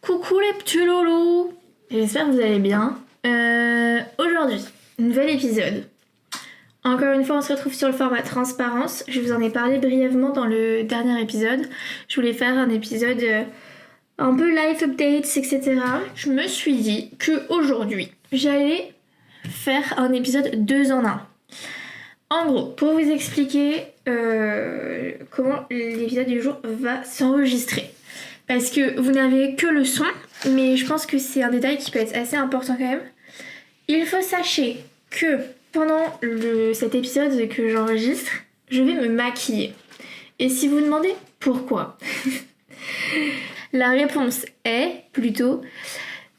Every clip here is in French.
Coucou les petits loulous. J'espère que vous allez bien. Aujourd'hui, nouvel épisode. Encore une fois, on se retrouve sur le format transparence. Je vous en ai parlé brièvement dans le dernier épisode. Je voulais faire un épisode un peu life updates, etc. Je me suis dit que aujourd'hui, j'allais faire un épisode 2 en 1. En gros, pour vous expliquer comment l'épisode du jour va s'enregistrer. Parce que vous n'avez que le son, mais je pense que c'est un détail qui peut être assez important quand même. Il faut sachez que pendant cet épisode que j'enregistre, je vais me maquiller. Et si vous demandez pourquoi, la réponse est plutôt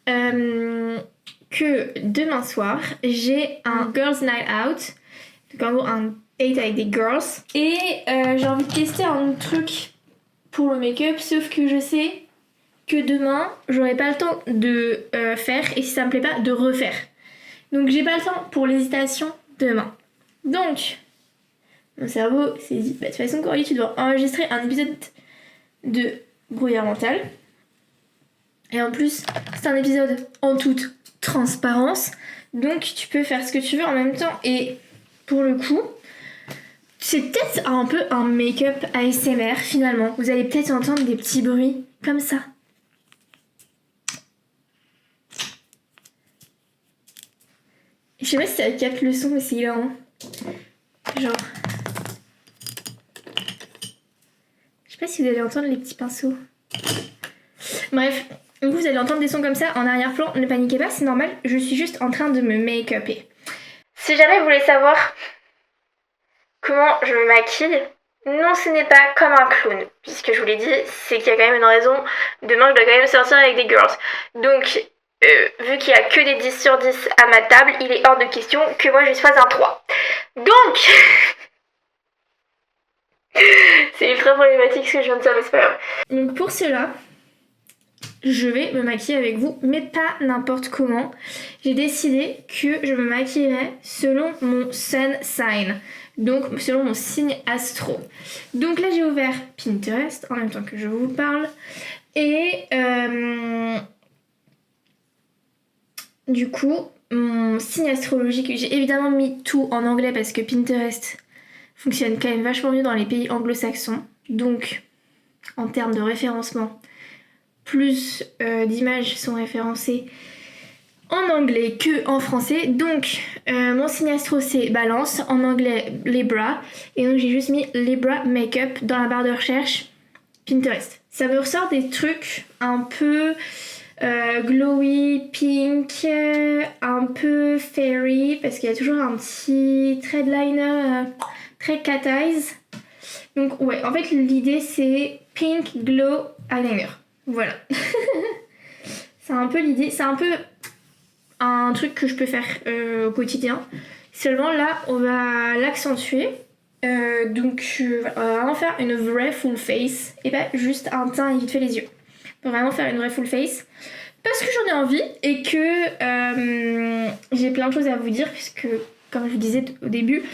que demain soir, j'ai un Girls Night Out, donc en gros un date avec des girls, et j'ai envie de tester un truc pour le make-up, sauf que je sais que demain, j'aurai pas le temps de faire, et si ça me plaît pas, de refaire. Donc j'ai pas le temps pour l'hésitation demain. Donc, mon cerveau s'est dit, de toute façon Coralie, tu dois enregistrer un épisode de Brouillard Mental. Et en plus, c'est un épisode en toute transparence, donc tu peux faire ce que tu veux en même temps. Et pour le coup, c'est peut-être un peu un make-up ASMR finalement. Vous allez peut-être entendre des petits bruits comme ça. Je sais pas si ça capte le son, mais c'est hilarant. Genre. Je sais pas si vous allez entendre les petits pinceaux. Bref, du coup vous allez entendre des sons comme ça en arrière-plan. Ne paniquez pas, c'est normal. Je suis juste en train de me make-upper. Si jamais vous voulez savoir comment je me maquille, non, ce n'est pas comme un clown, puisque je vous l'ai dit, c'est qu'il y a quand même une raison. Demain, je dois quand même sortir avec des girls. Donc, vu qu'il n'y a que des 10 sur 10 à ma table, il est hors de question que moi je fasse un 3. Donc, c'est ultra problématique ce que je viens de dire, mais c'est pas grave. Donc pour cela, je vais me maquiller avec vous, mais pas n'importe comment. J'ai décidé que je me maquillerais selon mon sun sign. Donc selon mon signe astro. Donc là j'ai ouvert Pinterest en même temps que je vous parle. Et du coup, mon signe astrologique, j'ai évidemment mis tout en anglais parce que Pinterest fonctionne quand même vachement mieux dans les pays anglo-saxons. Donc en termes de référencement, plus d'images sont référencées en anglais que en français. Donc mon signe astro c'est Balance, en anglais Libra, et donc j'ai juste mis Libra Makeup dans la barre de recherche Pinterest. Ça me ressort des trucs un peu glowy, pink, un peu fairy, parce qu'il y a toujours un petit trait de liner très cat eyes. Donc ouais, en fait l'idée c'est pink glow eyeliner. Voilà. C'est un peu l'idée, c'est un peu un truc que je peux faire au quotidien. Seulement là, on va l'accentuer. Donc on va vraiment faire une vraie full face et pas juste un teint et vite fait les yeux. On va vraiment faire une vraie full face parce que j'en ai envie et que j'ai plein de choses à vous dire puisque, comme je vous disais au début,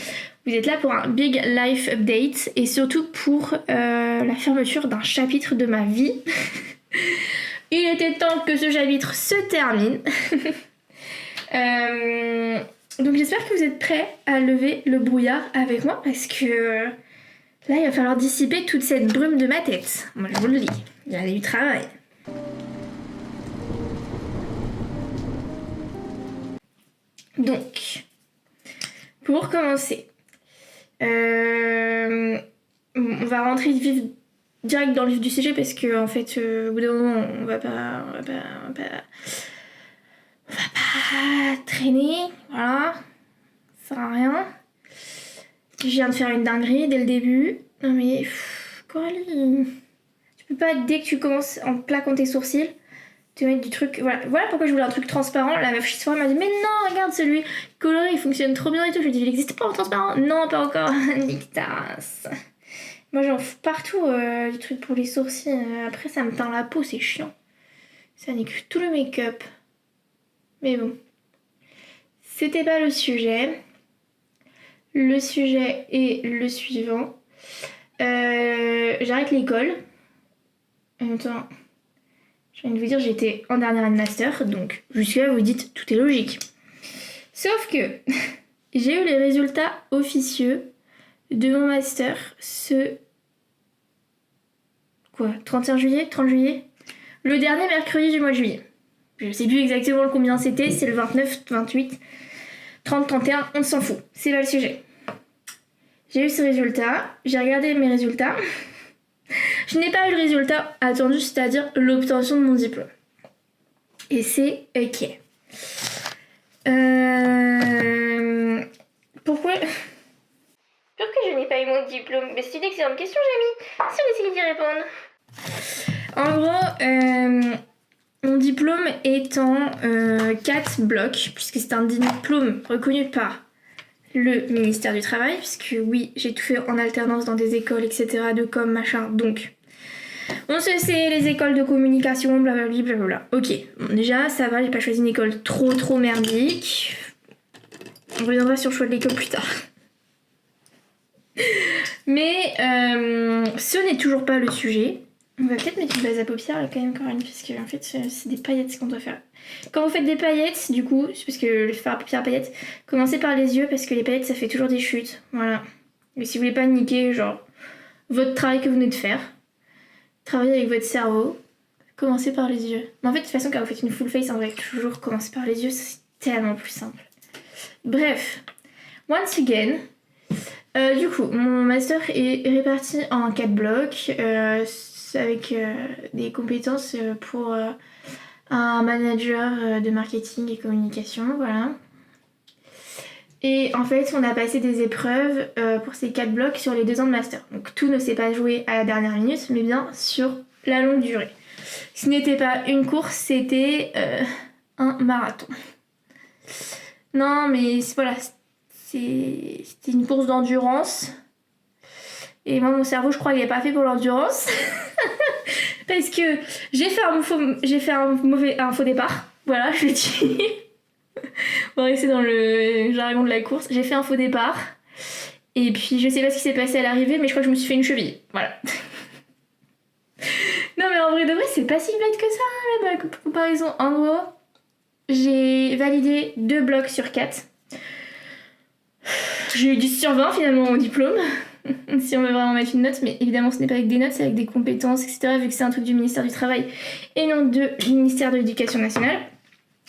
vous êtes là pour un big life update et surtout pour la fermeture d'un chapitre de ma vie. Il était temps que ce chapitre se termine. Donc j'espère que vous êtes prêts à lever le brouillard avec moi parce que là il va falloir dissiper toute cette brume de ma tête. Moi je vous le dis, il y a du travail. Donc, pour commencer, on va rentrer direct dans le vif du sujet parce que en fait au bout d'un moment on va pas traîner, voilà, ça sert à rien. Je viens de faire une dinguerie dès le début. Non mais, Coralie, tu peux pas dès que tu commences en plaquant tes sourcils te mettre du truc, voilà pourquoi je voulais un truc transparent. La meuf chez Sephora m'a dit mais non, regarde celui coloré il fonctionne trop bien et tout. Je lui ai dit il existe pas en transparent. Non, pas encore. Nique ta race. Moi j'en fous partout du truc pour les sourcils. Après ça me teint la peau, c'est chiant. Ça nique tout le make-up. Mais bon, c'était pas le sujet. Le sujet est le suivant. J'arrête l'école. En même temps, J'ai envie de vous dire, j'étais en dernière année de master, donc jusque-là, vous dites, tout est logique. Sauf que j'ai eu les résultats officieux de mon master ce... Quoi 31 juillet 30 juillet Le dernier mercredi du mois de juillet. Je sais plus exactement le combien c'était, c'est le 29, 28, 30, 31, on s'en fout. C'est pas le sujet. J'ai eu ce résultat, j'ai regardé mes résultats. Je n'ai pas eu le résultat attendu, c'est-à-dire l'obtention de mon diplôme. Et c'est ok. Pourquoi je n'ai pas eu mon diplôme? Mais c'est une excellente question, Jamie. Si on essaye d'y répondre. En gros, mon diplôme est en 4 blocs, puisque c'est un diplôme reconnu par le ministère du Travail, puisque oui, j'ai tout fait en alternance dans des écoles, etc., de com, machin, donc... On se sait, les écoles de communication, blablabla, blablabla. Ok, bon, déjà, ça va, j'ai pas choisi une école trop merdique. On reviendra sur le choix de l'école plus tard. Mais ce n'est toujours pas le sujet. On va peut-être mettre une base à paupières là quand même, Corinne, puisque en fait c'est des paillettes qu'on doit faire. Quand vous faites des paillettes, du coup, c'est parce que faire la paupière à paillettes, commencez par les yeux parce que les paillettes ça fait toujours des chutes. Voilà. Mais si vous voulez pas niquer genre votre travail que vous venez de faire, travaillez avec votre cerveau, commencez par les yeux. Mais en fait de toute façon quand vous faites une full face, en vrai toujours commencer par les yeux, c'est tellement plus simple. Bref, once again. Du coup, mon master est réparti en 4 blocs avec des compétences pour un manager de marketing et communication, voilà. Et en fait, on a passé des épreuves pour ces 4 blocs sur les 2 ans de master. Donc tout ne s'est pas joué à la dernière minute, mais bien sur la longue durée. Ce n'était pas une course, c'était un marathon. Non, mais voilà, c'était une course d'endurance. Et moi, mon cerveau, je crois qu'il n'est pas fait pour l'endurance. Parce que j'ai fait un faux départ. Voilà, je le dis. On va rester dans le jargon de la course. J'ai fait un faux départ. Et puis, je sais pas ce qui s'est passé à l'arrivée, mais je crois que je me suis fait une cheville. Voilà. Non, mais en vrai de vrai, c'est pas si bête que ça, la comparaison. En gros, j'ai validé 2 blocs sur 4. J'ai eu 10 sur 20 finalement au diplôme, si on veut vraiment mettre une note, mais évidemment ce n'est pas avec des notes, c'est avec des compétences, etc. Vu que c'est un truc du ministère du Travail et non du ministère de l'Éducation nationale,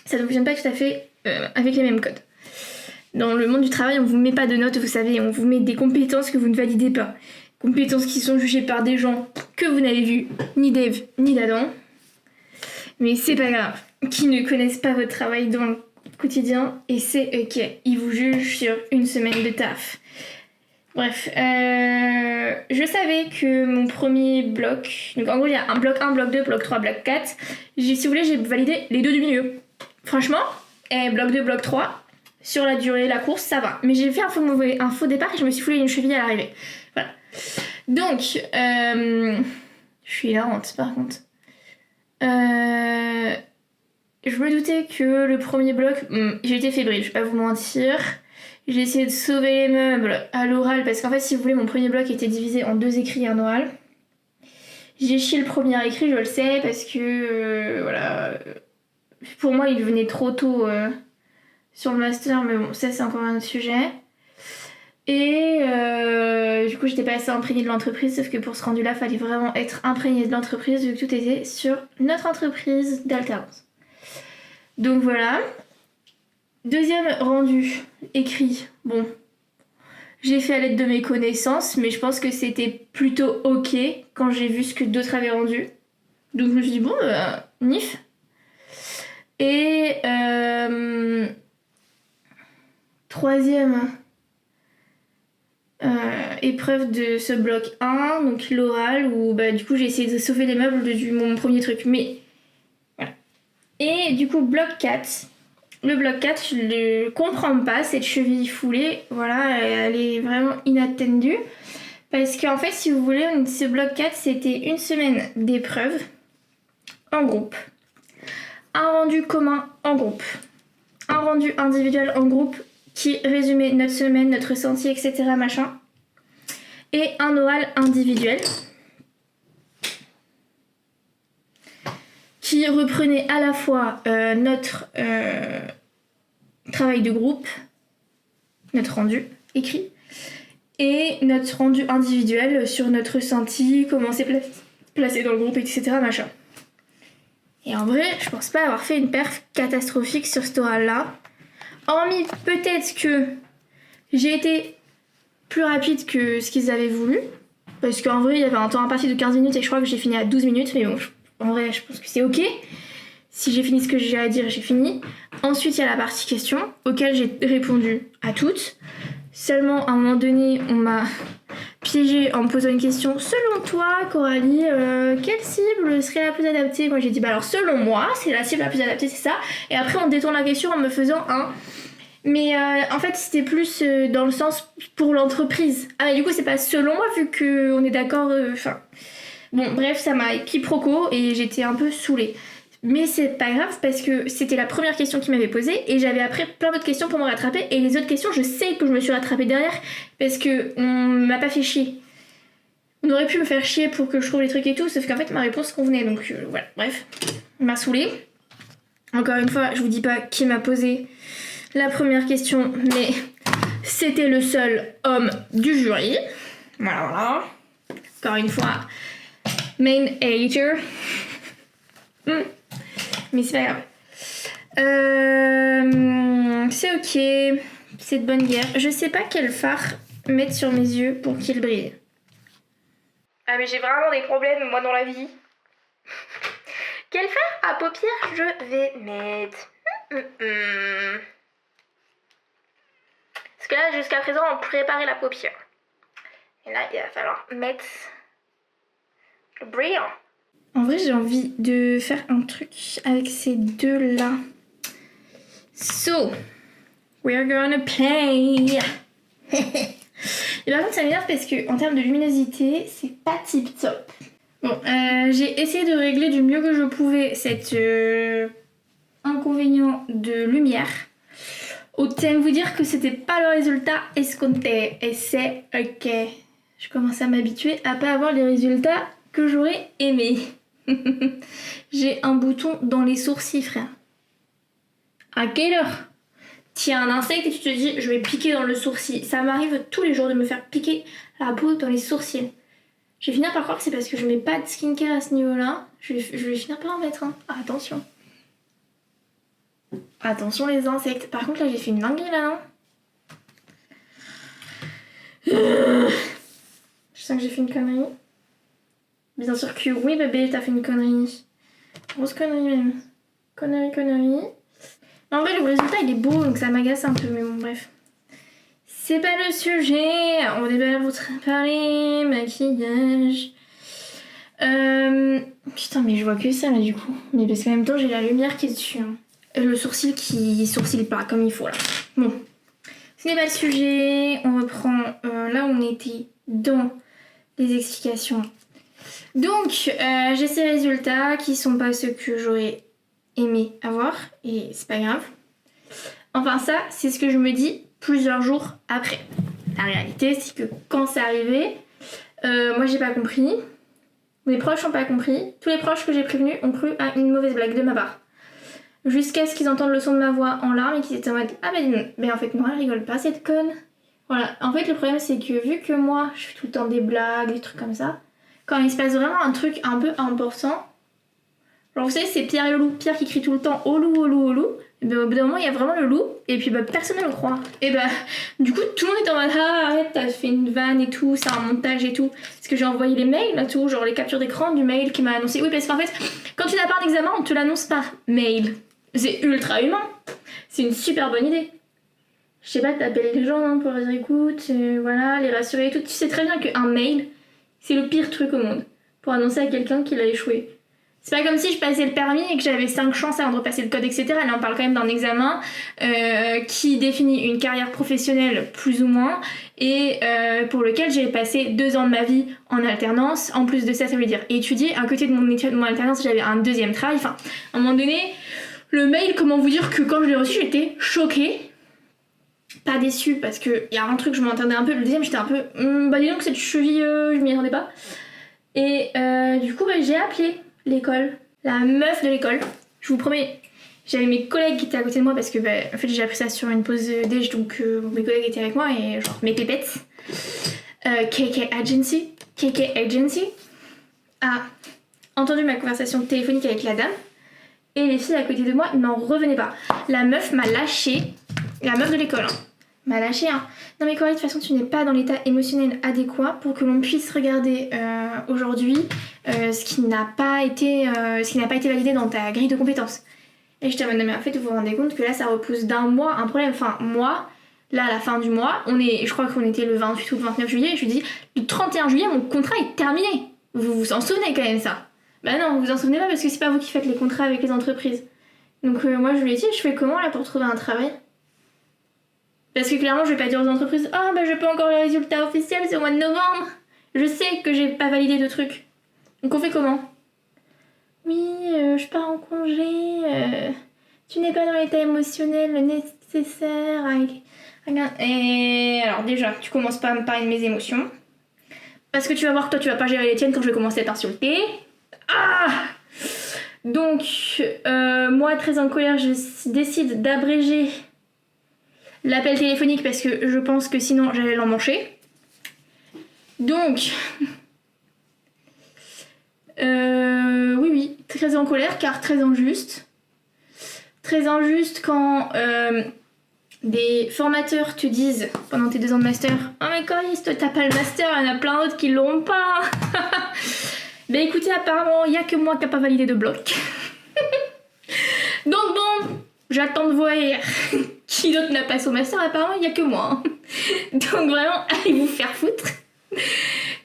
ça ne fonctionne pas tout à fait avec les mêmes codes. Dans le monde du travail, on vous met pas de notes, vous savez, on vous met des compétences que vous ne validez pas. Compétences qui sont jugées par des gens que vous n'avez vus, ni d'Ève, ni d'Adam. Mais c'est pas grave, qui ne connaissent pas votre travail dans le quotidien, et c'est ok, ils vous jugent sur une semaine de taf. Bref, je savais que mon premier bloc, donc en gros il y a un bloc 1, bloc 2, bloc 3, bloc 4, si vous voulez j'ai validé les 2 du milieu. Franchement, bloc 2, bloc 3, sur la durée, la course, ça va. Mais j'ai fait un faux départ et je me suis foulé une cheville à l'arrivée. Voilà. Donc, je suis hilarante par contre. Je me doutais que le premier bloc, j'ai été fébrile, je vais pas vous mentir. J'ai essayé de sauver les meubles à l'oral parce qu'en fait, si vous voulez, mon premier bloc était divisé en 2 écrits et un oral. J'ai chié le premier écrit, je le sais, parce que voilà, pour moi, il venait trop tôt sur le master, mais bon, ça c'est encore un autre sujet. Et du coup, j'étais pas assez imprégnée de l'entreprise, sauf que pour ce rendu-là, il fallait vraiment être imprégné de l'entreprise, vu que tout était sur notre entreprise d'alternance. Donc voilà. Deuxième rendu écrit, bon, j'ai fait à l'aide de mes connaissances, mais je pense que c'était plutôt ok quand j'ai vu ce que d'autres avaient rendu. Donc je me suis dit, bon, nif. Et troisième épreuve de ce bloc 1, donc l'oral, où du coup j'ai essayé de sauver les meubles de mon premier truc, mais voilà. Et du coup, bloc 4. Le bloc 4, je ne comprends pas, cette cheville foulée, voilà, elle est vraiment inattendue. Parce qu'en fait, si vous voulez, ce bloc 4, c'était une semaine d'épreuves en groupe. Un rendu commun en groupe. Un rendu individuel en groupe qui résumait notre semaine, notre ressenti, etc. machin. Et un oral individuel qui qui reprenait à la fois notre travail de groupe, notre rendu écrit, et notre rendu individuel sur notre ressenti, comment c'est placé dans le groupe, etc. machin. Et en vrai, je pense pas avoir fait une perf catastrophique sur cet oral-là. Hormis peut-être que j'ai été plus rapide que ce qu'ils avaient voulu. Parce qu'en vrai, il y avait un temps imparti de 15 minutes et je crois que j'ai fini à 12 minutes. Mais bon, en vrai, je pense que c'est ok. Si j'ai fini ce que j'ai à dire, j'ai fini. Ensuite, il y a la partie questions, auxquelles j'ai répondu à toutes. Seulement, à un moment donné, on m'a piégée en me posant une question. Selon toi, Coralie, quelle cible serait la plus adaptée? Moi, j'ai dit, bah alors, selon moi, c'est la cible la plus adaptée, c'est ça. Et après, on détourne la question en me faisant un... Mais en fait, c'était plus dans le sens pour l'entreprise. Ah, mais du coup, c'est pas selon moi, vu qu'on est d'accord... Enfin... Bon, bref, ça m'a quiproquo et j'étais un peu saoulée. Mais c'est pas grave parce que c'était la première question qu'il m'avait posée et j'avais après plein d'autres questions pour me rattraper et les autres questions je sais que je me suis rattrapée derrière parce que on m'a pas fait chier. On aurait pu me faire chier pour que je trouve les trucs et tout sauf qu'en fait ma réponse convenait donc voilà, bref, on m'a saoulée. Encore une fois, je vous dis pas qui m'a posé la première question mais c'était le seul homme du jury. Voilà. Encore une fois, main hater. Mais c'est pas grave. C'est ok. C'est de bonne guerre. Je sais pas quel phare mettre sur mes yeux pour qu'ils brillent. Ah mais j'ai vraiment des problèmes moi dans la vie. Quel phare à paupières je vais mettre? Parce que là jusqu'à présent on préparait la paupière. Et là il va falloir mettre le brillant. En vrai, j'ai envie de faire un truc avec ces deux-là. So, we're gonna play. Et par contre, ça m'énerve parce que en termes de luminosité, c'est pas tip top. Bon, j'ai essayé de régler du mieux que je pouvais cet inconvénient de lumière. Autant vous dire que c'était pas le résultat escompté. Et c'est ok. Je commence à m'habituer à pas avoir les résultats que j'aurais aimé. J'ai un bouton dans les sourcils, frère. À quelle heure? Tiens, un insecte et tu te dis je vais piquer dans le sourcil. Ça m'arrive tous les jours de me faire piquer la peau dans les sourcils. Je vais finir par croire que c'est parce que je mets pas de skincare à ce niveau-là. Je vais finir par en mettre un. Ah, attention. Attention les insectes. Par contre là j'ai fait une dinguerie là, non? Je sens que j'ai fait une connerie. Bien sûr que oui bébé, t'as fait une connerie. Grosse connerie même. Connerie. En vrai le résultat il est beau donc ça m'agace un peu mais bon bref. C'est pas le sujet. On va déjà vous parler maquillage. Putain mais je vois que ça là du coup. Mais parce qu'en même temps j'ai la lumière qui est dessus. Hein. Le sourcil qui sourcille pas comme il faut là. Bon. Ce n'est pas le sujet. On reprend là où on était dans les explications. Donc, j'ai ces résultats qui sont pas ceux que j'aurais aimé avoir, et c'est pas grave. Enfin ça, c'est ce que je me dis plusieurs jours après. La réalité, c'est que quand c'est arrivé, moi j'ai pas compris, mes proches ont pas compris, tous les proches que j'ai prévenus ont cru à une mauvaise blague de ma part. Jusqu'à ce qu'ils entendent le son de ma voix en larmes et qu'ils étaient en mode « Ah mais en fait non, elle rigole pas cette conne ». Voilà, en fait le problème c'est que vu que moi, je fais tout le temps des blagues, des trucs comme ça, quand il se passe vraiment un truc un peu important, genre vous savez c'est Pierre et le loup, Pierre qui crie tout le temps au loup, et ben, au bout d'un moment il y a vraiment le loup et puis bah, personne ne le croit. Et bah du coup tout le monde est en mode ah arrête t'as fait une vanne et tout, c'est un montage et tout. Parce que j'ai envoyé les mails là tout, genre les captures d'écran du mail qui m'a annoncé. Oui parce qu'en fait quand tu n'as pas un examen on te l'annonce par mail. C'est ultra humain, c'est une super bonne idée. Je sais pas, t'appelles les gens hein, pour leur dire écoute, voilà, les rassurer et tout. Tu sais très bien qu'un mail c'est le pire truc au monde pour annoncer à quelqu'un qu'il a échoué. C'est pas comme si je passais le permis et que j'avais 5 chances avant de repasser le code, etc. Là, on parle quand même d'un examen qui définit une carrière professionnelle plus ou moins et pour lequel j'ai passé 2 ans de ma vie en alternance. En plus de ça, ça veut dire étudier. À côté de mon alternance, j'avais un deuxième travail. Enfin, à un moment donné, le mail, comment vous dire que quand je l'ai reçu, j'étais choquée. Pas déçue parce qu'il y a un truc, je m'entendais un peu. Le deuxième, j'étais un peu bah dis donc, cette cheville, je m'y attendais pas. Et du coup, bah, j'ai appelé l'école La meuf de l'école, je vous promets, j'avais mes collègues qui étaient à côté de moi parce que en fait j'ai appris ça sur une pause déj, donc mes collègues étaient avec moi et genre mes pépettes. KK Agency a entendu ma conversation téléphonique avec la dame et les filles à côté de moi n'en revenaient pas. La meuf m'a lâché, la meuf de l'école m'a lâché hein. Non mais Coralie, de toute façon tu n'es pas dans l'état émotionnel adéquat pour que l'on puisse regarder aujourd'hui ce qui n'a pas été validé dans ta grille de compétences. Et je te demande, mais en fait vous vous rendez compte que là ça repousse d'un mois un problème, enfin moi, là à la fin du mois, je crois qu'on était le 28 ou le 29 juillet, et je lui dis, le 31 juillet mon contrat est terminé. Vous vous en souvenez quand même ça? Bah non, vous vous en souvenez pas parce que c'est pas vous qui faites les contrats avec les entreprises. Donc moi je lui ai dit, je fais comment là pour trouver un travail? Parce que clairement je vais pas dire aux entreprises, ah bah j'ai pas encore le résultat officiel, c'est au mois de novembre. Je sais que j'ai pas validé de trucs. Donc on fait comment? Oui, je pars en congé, tu n'es pas dans l'état émotionnel nécessaire. Et alors déjà, tu commences pas à me parler de mes émotions. Parce que tu vas voir que toi tu vas pas gérer les tiennes quand je vais commencer à t'insulter. Ah! Donc, moi très en colère, je décide d'abréger l'appel téléphonique parce que je pense que sinon j'allais l'emmancher. Donc, oui, très en colère car très injuste. Très injuste quand des formateurs te disent pendant tes 2 ans de master, oh mais Coralie, toi t'as pas le master, il y en a plein d'autres qui l'auront pas. Bah écoutez, apparemment il y a que moi qui a pas validé de bloc. Donc bon, j'attends de voir qui d'autre n'a pas son master, apparemment il y a que moi. Donc vraiment, allez vous faire foutre.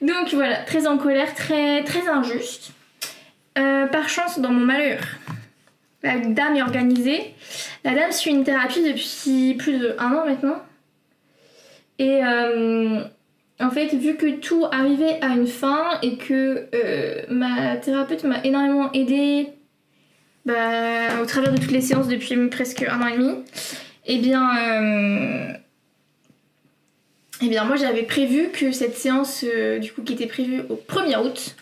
Donc voilà, très en colère, très, très injuste. Par chance, dans mon malheur, la dame est organisée. La dame suit une thérapie depuis plus de 1 an maintenant. Et en fait, vu que tout arrivait à une fin et que ma thérapeute m'a énormément aidée au travers de toutes les séances depuis presque 1 an et demi, et bien moi j'avais prévu que cette séance du coup qui était prévue au 1er août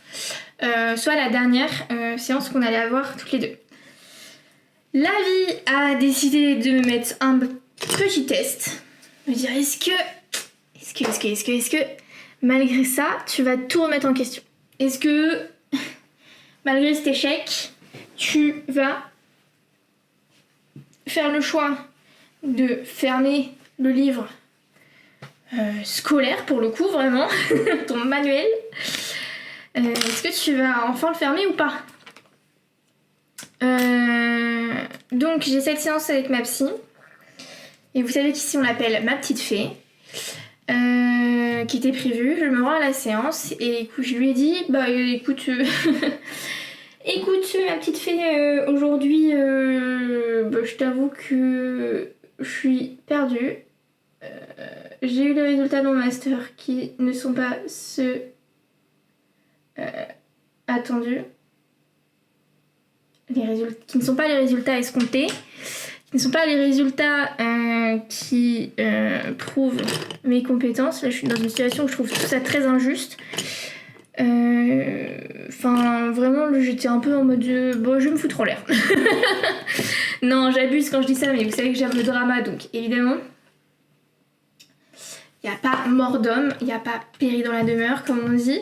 soit la dernière séance qu'on allait avoir toutes les deux. La vie a décidé de me mettre un petit test, me dire est-ce que malgré ça tu vas tout remettre en question? Est-ce que malgré cet échec tu vas faire le choix de fermer le livre scolaire pour le coup vraiment, ton manuel, est-ce que tu vas enfin le fermer ou pas? Donc j'ai cette séance avec ma psy et vous savez qu'ici on l'appelle ma petite fée qui était prévue. Je me rends à la séance et écoute, je lui ai dit écoute écoute ma petite fée, aujourd'hui je t'avoue que je suis perdue. J'ai eu les résultats de mon master qui ne sont pas ceux attendus. Qui ne sont pas les résultats escomptés, qui ne sont pas les résultats qui prouvent mes compétences. Là, je suis dans une situation où je trouve tout ça très injuste. Enfin, vraiment, j'étais un peu en mode je vais me foutre en l'air. Non, j'abuse quand je dis ça, mais vous savez que j'aime le drama, donc évidemment, il n'y a pas mort d'homme, il n'y a pas péri dans la demeure, comme on dit.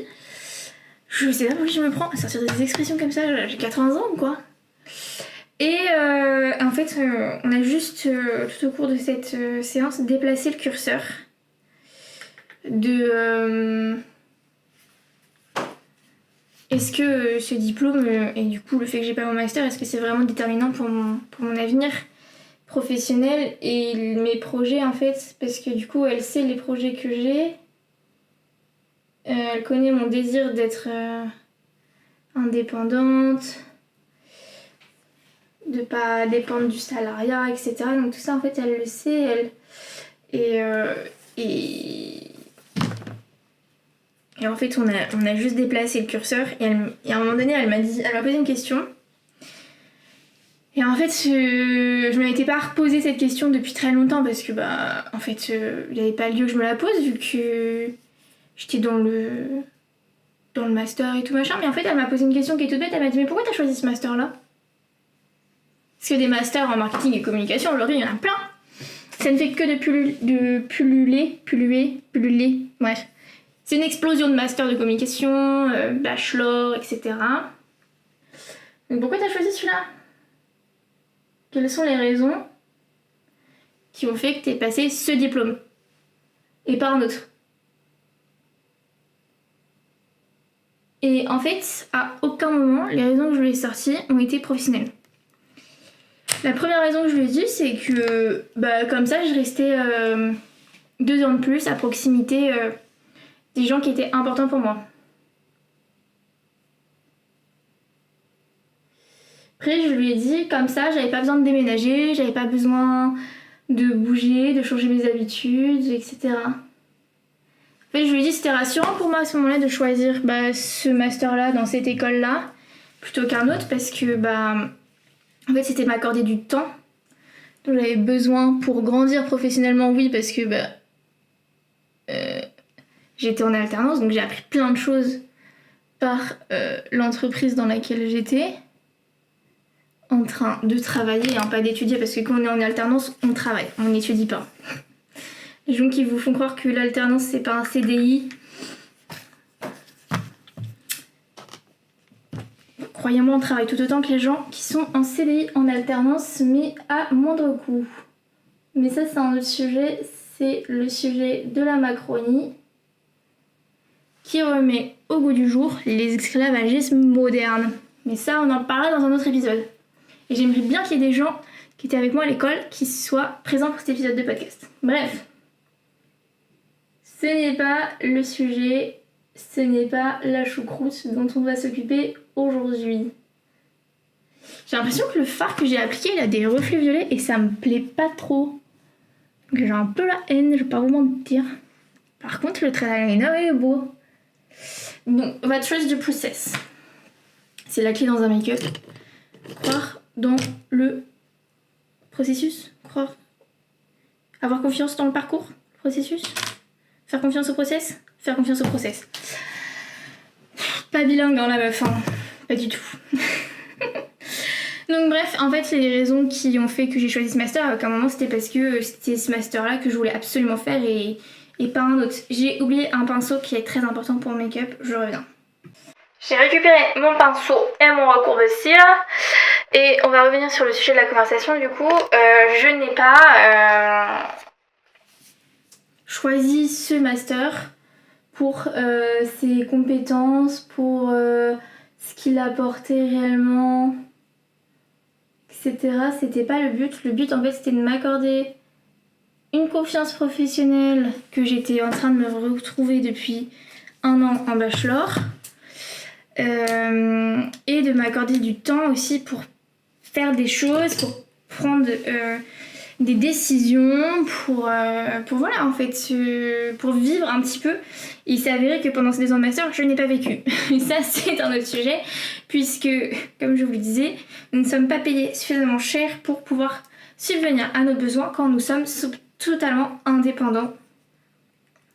Je sais pas pourquoi je me prends à sortir des expressions comme ça, j'ai 80 ans ou quoi. Et en fait, on a juste, tout au cours de cette séance, déplacé le curseur de est-ce que ce diplôme et du coup le fait que j'ai pas mon master, est-ce que c'est vraiment déterminant pour mon avenir professionnel et mes projets en fait, parce que du coup elle sait les projets que j'ai, elle connaît mon désir d'être indépendante, de pas dépendre du salariat, etc. Donc tout ça en fait elle le sait, et en fait on a juste déplacé le curseur et à un moment donné elle m'a posé une question et en fait je m'étais pas reposé cette question depuis très longtemps parce que en fait il n'y avait pas lieu que je me la pose vu que j'étais dans le dans le master et tout machin, mais en fait elle m'a posé une question qui est toute bête, elle m'a dit mais pourquoi t'as choisi ce master là? Parce que des masters en marketing et communication, aujourd'hui il y en a plein. Ça ne fait que de pulluler, bref. C'est une explosion de masters de communication, bachelor, etc. Donc pourquoi t'as choisi celui-là? Quelles sont les raisons qui ont fait que t'aies passé ce diplôme et pas un autre? Et en fait, à aucun moment, les raisons que je lui ai sorties ont été professionnelles. La première raison que je lui ai dit, c'est que comme ça, je restais 2 ans de plus à proximité des gens qui étaient importants pour moi. Après, je lui ai dit, comme ça, j'avais pas besoin de déménager, j'avais pas besoin de bouger, de changer mes habitudes, etc. En fait, je lui ai dit, c'était rassurant pour moi à ce moment-là de choisir ce master-là dans cette école-là plutôt qu'un autre parce que en fait, c'était m'accorder du temps. Donc j'avais besoin pour grandir professionnellement, oui, parce que j'étais en alternance, donc j'ai appris plein de choses par l'entreprise dans laquelle j'étais, en train de travailler, hein, pas d'étudier, parce que quand on est en alternance, on travaille, on n'étudie pas. Les gens qui vous font croire que l'alternance c'est pas un CDI, croyez-moi, on travaille tout autant que les gens qui sont en CDI en alternance, mais à moindre coût. Mais ça, c'est un autre sujet, c'est le sujet de la Macronie, qui remet au goût du jour les esclavagismes modernes. Mais ça, on en parlera dans un autre épisode. Et j'aimerais bien qu'il y ait des gens qui étaient avec moi à l'école qui soient présents pour cet épisode de podcast. Bref, ce n'est pas le sujet, ce n'est pas la choucroute dont on va s'occuper aujourd'hui. J'ai l'impression que le fard que j'ai appliqué, il a des reflets violets et ça me plaît pas trop. Donc j'ai un peu la haine, je vais pas vous mentir. Par contre, le trait d'eyeliner est beau. Donc, on va trust the process. C'est la clé dans un make-up. Croire dans le processus. Croire. Avoir confiance dans le parcours. Processus. Faire confiance au process. Faire confiance au process. Pas bilingue dans la meuf, hein. Pas du tout. Donc bref, en fait, les raisons qui ont fait que j'ai choisi ce master, à un moment, c'était parce que c'était ce master-là que je voulais absolument faire et pas un autre. J'ai oublié un pinceau qui est très important pour le make-up, je reviens. J'ai récupéré mon pinceau et mon recourbe-cils et on va revenir sur le sujet de la conversation. Du coup, je n'ai pas choisi ce master pour ses compétences, pour ce qu'il apportait réellement, etc. C'était pas le but. Le but, en fait, c'était de m'accorder une confiance professionnelle que j'étais en train de me retrouver depuis 1 an en bachelor et de m'accorder du temps aussi pour faire des choses, pour prendre des décisions, pour voilà en fait, pour vivre un petit peu. Et il s'est avéré que pendant ces 2 ans de master, je n'ai pas vécu. Et ça, c'est un autre sujet, puisque, comme je vous le disais, nous ne sommes pas payés suffisamment cher pour pouvoir subvenir à nos besoins quand nous sommes totalement indépendants.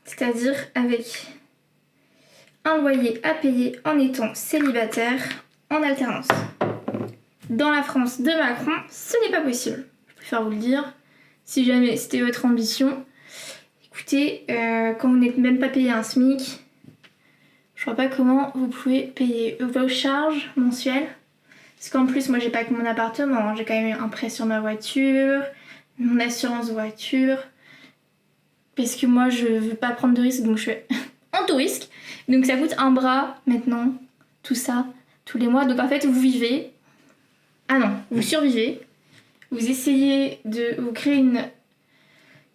C'est-à-dire avec un loyer à payer en étant célibataire en alternance. Dans la France de Macron, ce n'est pas possible. Je préfère vous le dire. Si jamais c'était votre ambition, écoutez, quand vous n'êtes même pas payé un SMIC, je vois pas comment vous pouvez payer vos charges mensuelles. Parce qu'en plus, moi j'ai pas que mon appartement, j'ai quand même eu un prêt sur ma voiture, mon assurance voiture. Parce que moi je veux pas prendre de risques, donc je suis en tout risque. Donc ça coûte un bras maintenant, tout ça, tous les mois. Donc en fait vous vivez, vous survivez, vous essayez de vous créer une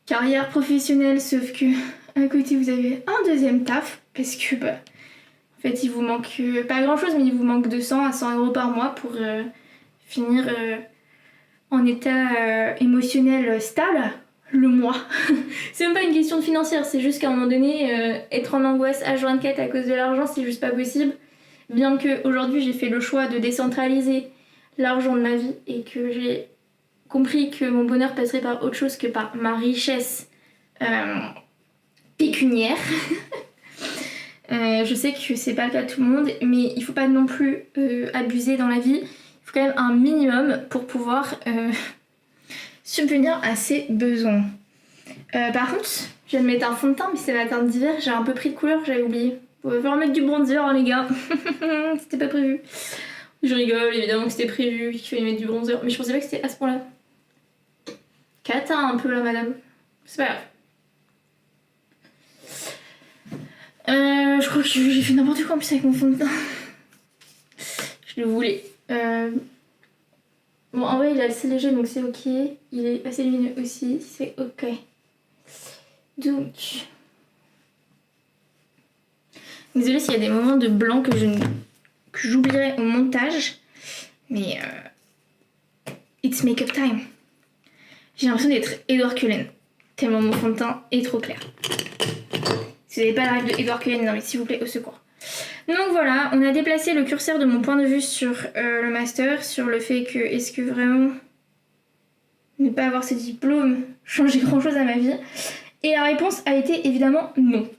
carrière professionnelle, sauf que à côté vous avez un deuxième taf, parce que en fait il vous manque pas grand chose, mais il vous manque 200 à 100 euros par mois pour finir en état émotionnel stable le mois. C'est même pas une question de financière, c'est juste qu'à un moment donné, être en angoisse H24 à cause de l'argent, c'est juste pas possible. Bien que aujourd'hui j'ai fait le choix de décentraliser l'argent de ma vie et que j'ai compris que mon bonheur passerait par autre chose que par ma richesse pécuniaire. Je sais que c'est pas le cas de tout le monde, mais il faut pas non plus abuser dans la vie. Il faut quand même un minimum pour pouvoir subvenir à ses besoins. Par contre, je viens de mettre un fond de teint, mais c'est la teinte d'hiver, j'ai un peu pris de couleur, j'avais oublié. Il va falloir mettre du bronzer, hein, les gars. C'était pas prévu. Je rigole, évidemment que c'était prévu, qu'il fallait mettre du bronzer, mais je pensais pas que c'était à ce point-là. Cata un peu là, madame. C'est pas grave. Je crois que j'ai fait n'importe quoi en plus avec mon fond de teint. Je le voulais. Bon, en vrai, il est assez léger donc c'est ok. Il est assez lumineux aussi, c'est ok. Donc. Désolée s'il y a des moments de blanc que j'oublierai au montage. Mais. It's make-up time. J'ai l'impression d'être Edward Cullen. Tellement mon fond de teint est trop clair. Si vous n'avez pas la règle de Edward Cullen, non mais s'il vous plaît, au secours. Donc voilà, on a déplacé le curseur de mon point de vue sur le master, sur le fait que est-ce que vraiment ne pas avoir ce diplôme changeait grand chose à ma vie. Et la réponse a été évidemment non.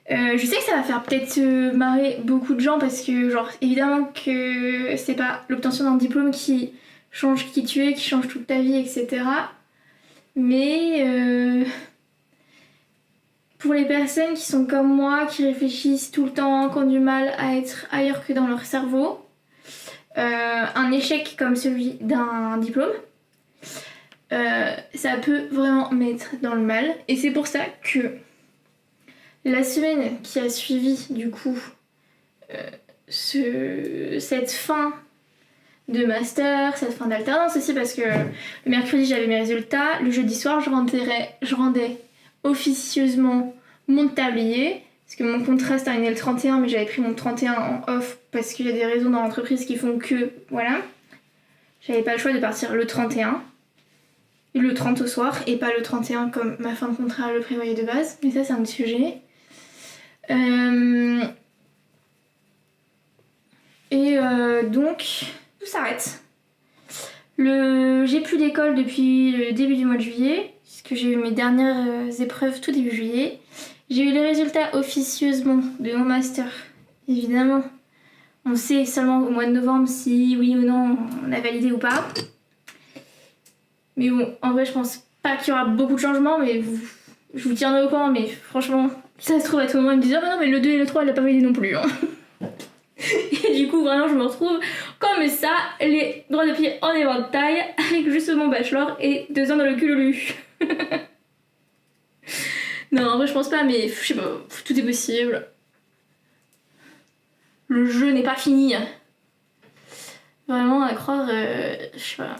Je sais que ça va faire peut-être marrer beaucoup de gens parce que genre évidemment que c'est pas l'obtention d'un diplôme qui change qui tu es, qui change toute ta vie, etc. Mais pour les personnes qui sont comme moi, qui réfléchissent tout le temps, qui ont du mal à être ailleurs que dans leur cerveau, un échec comme celui d'un diplôme, ça peut vraiment mettre dans le mal. Et c'est pour ça que la semaine qui a suivi du coup cette fin de master, cette fin d'alternance aussi, parce que le mercredi j'avais mes résultats, le jeudi soir je rendais officieusement mon tablier, parce que mon contrat se terminait le 31, mais j'avais pris mon 31 en off parce qu'il y a des raisons dans l'entreprise qui font que, voilà, j'avais pas le choix de partir le 31, le 30 au soir, et pas le 31 comme ma fin de contrat le prévoyait de base, mais ça c'est un autre sujet. Donc, tout s'arrête. J'ai plus d'école depuis le début du mois de juillet, puisque j'ai eu mes dernières épreuves tout début juillet. J'ai eu les résultats officieusement de mon master, évidemment. On sait seulement au mois de novembre si oui ou non on a validé ou pas. Mais bon, en vrai, je pense pas qu'il y aura beaucoup de changements, mais je vous tiendrai au courant. Mais franchement, ça se trouve à tout moment, ils me disent « Ah non, mais le 2 et le 3, elle l'a pas validé non plus. Hein. » Et du coup, vraiment, je me retrouve comme ça, les droits de pied en éventail, avec juste mon bachelor et 2 ans dans le cululu. Non, en vrai, je pense pas, mais je sais pas, tout est possible. Le jeu n'est pas fini. Vraiment, à croire, je sais pas.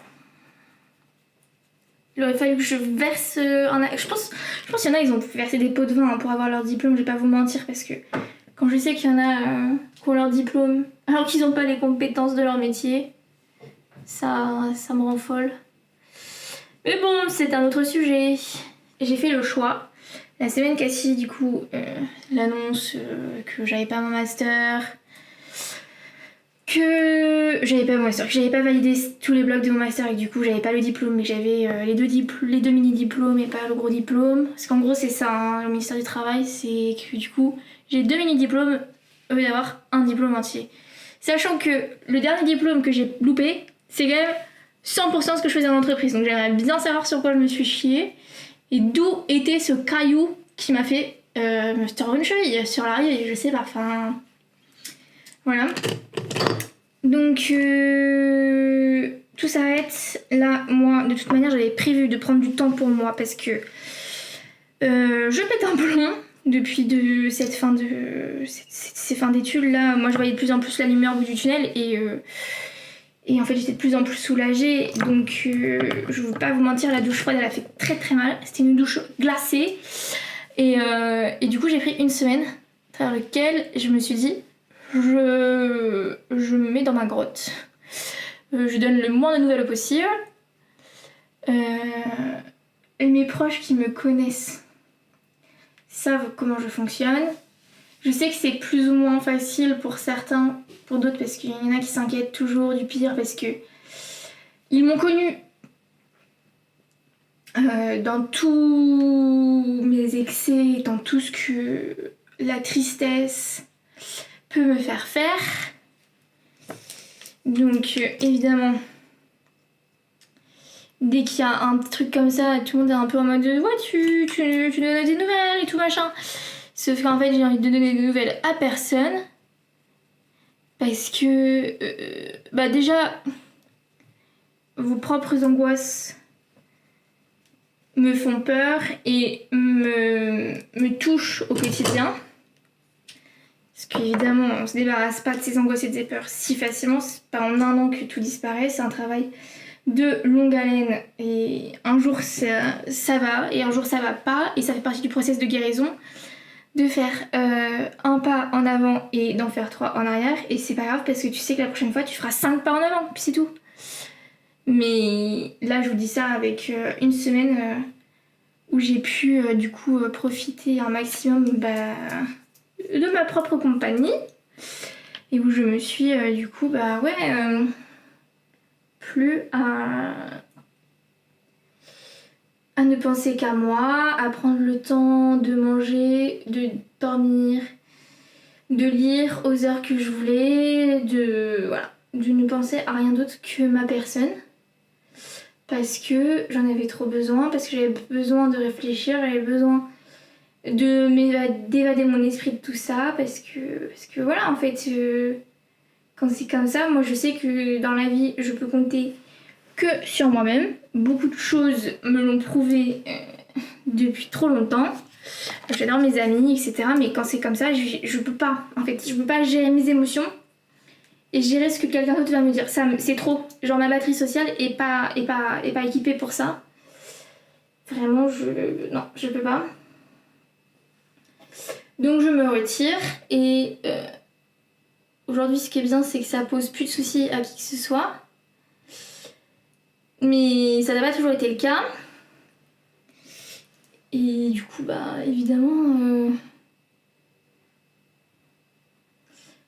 Il aurait fallu que je verse je pense qu'il y en a, ils ont versé des pots de vin pour avoir leur diplôme, je vais pas vous mentir, parce que quand je sais qu'il y en a qui ont leur diplôme alors qu'ils n'ont pas les compétences de leur métier, ça me rend folle. Mais bon, c'est un autre sujet. J'ai fait le choix. La semaine qu'a suivi, du coup, l'annonce que j'avais pas mon master, que j'avais pas validé tous les blocs de mon master et que du coup j'avais pas le diplôme, mais que j'avais les deux mini-diplômes et pas le gros diplôme. Parce qu'en gros c'est ça, hein, le ministère du Travail, c'est que du coup j'ai 2 mini-diplômes au lieu d'avoir un diplôme entier. Sachant que le dernier diplôme que j'ai loupé, c'est quand même 100% ce que je faisais en entreprise. Donc j'aimerais bien savoir sur quoi je me suis chiée et d'où était ce caillou qui m'a fait me tordre une cheville sur l'arrière, je sais pas, enfin... Voilà. Donc tout s'arrête. Là, moi, de toute manière, j'avais prévu de prendre du temps pour moi parce que je pète un plomb depuis ces fins d'études là. Moi, je voyais de plus en plus la lumière au bout du tunnel et en fait, j'étais de plus en plus soulagée. Donc, je ne veux pas vous mentir, la douche froide, elle a fait très très mal. C'était une douche glacée et du coup, j'ai pris une semaine à travers laquelle je me suis dit je me mets dans ma grotte. Je donne le moins de nouvelles possible. Et mes proches qui me connaissent savent comment je fonctionne. Je sais que c'est plus ou moins facile pour certains, pour d'autres, parce qu'il y en a qui s'inquiètent toujours du pire, parce que ils m'ont connue dans tous mes excès, dans tout ce que la tristesse peut me faire faire. Donc évidemment, dès qu'il y a un truc comme ça, tout le monde est un peu en mode ouais, tu donnes des nouvelles et tout machin. Sauf qu'en fait, j'ai envie de donner des nouvelles à personne. Parce que, bah déjà, vos propres angoisses me font peur et me touchent au quotidien. Parce qu'évidemment, on se débarrasse pas de ces angoisses et de ces peurs si facilement. C'est pas en un an que tout disparaît. C'est un travail de longue haleine. Et un jour, ça va et un jour, ça va pas. Et ça fait partie du process de guérison. De faire un pas en avant et d'en faire 3 en arrière. Et c'est pas grave parce que tu sais que la prochaine fois, tu feras 5 pas en avant. Puis c'est tout. Mais là, je vous dis ça avec une semaine où j'ai pu du coup profiter un maximum de ma propre compagnie. Et où je me suis du coup, plus à ne penser qu'à moi, à prendre le temps de manger, de dormir, de lire aux heures que je voulais, de ne penser à rien d'autre que ma personne. Parce que j'en avais trop besoin, parce que j'avais besoin de réfléchir, j'avais besoin d'évader mon esprit de tout ça, parce que voilà, en fait, quand c'est comme ça, moi je sais que dans la vie, je peux compter que sur moi-même. Beaucoup de choses me l'ont prouvé depuis trop longtemps. J'adore mes amis, etc. Mais quand c'est comme ça, je peux pas. En fait, je peux pas gérer mes émotions et gérer ce que quelqu'un d'autre va me dire. Ça, c'est trop. Genre ma batterie sociale est pas équipée pour ça. Vraiment, non, je peux pas. Donc je me retire et aujourd'hui, ce qui est bien, c'est que ça pose plus de soucis à qui que ce soit. Mais ça n'a pas toujours été le cas. Et du coup, évidemment,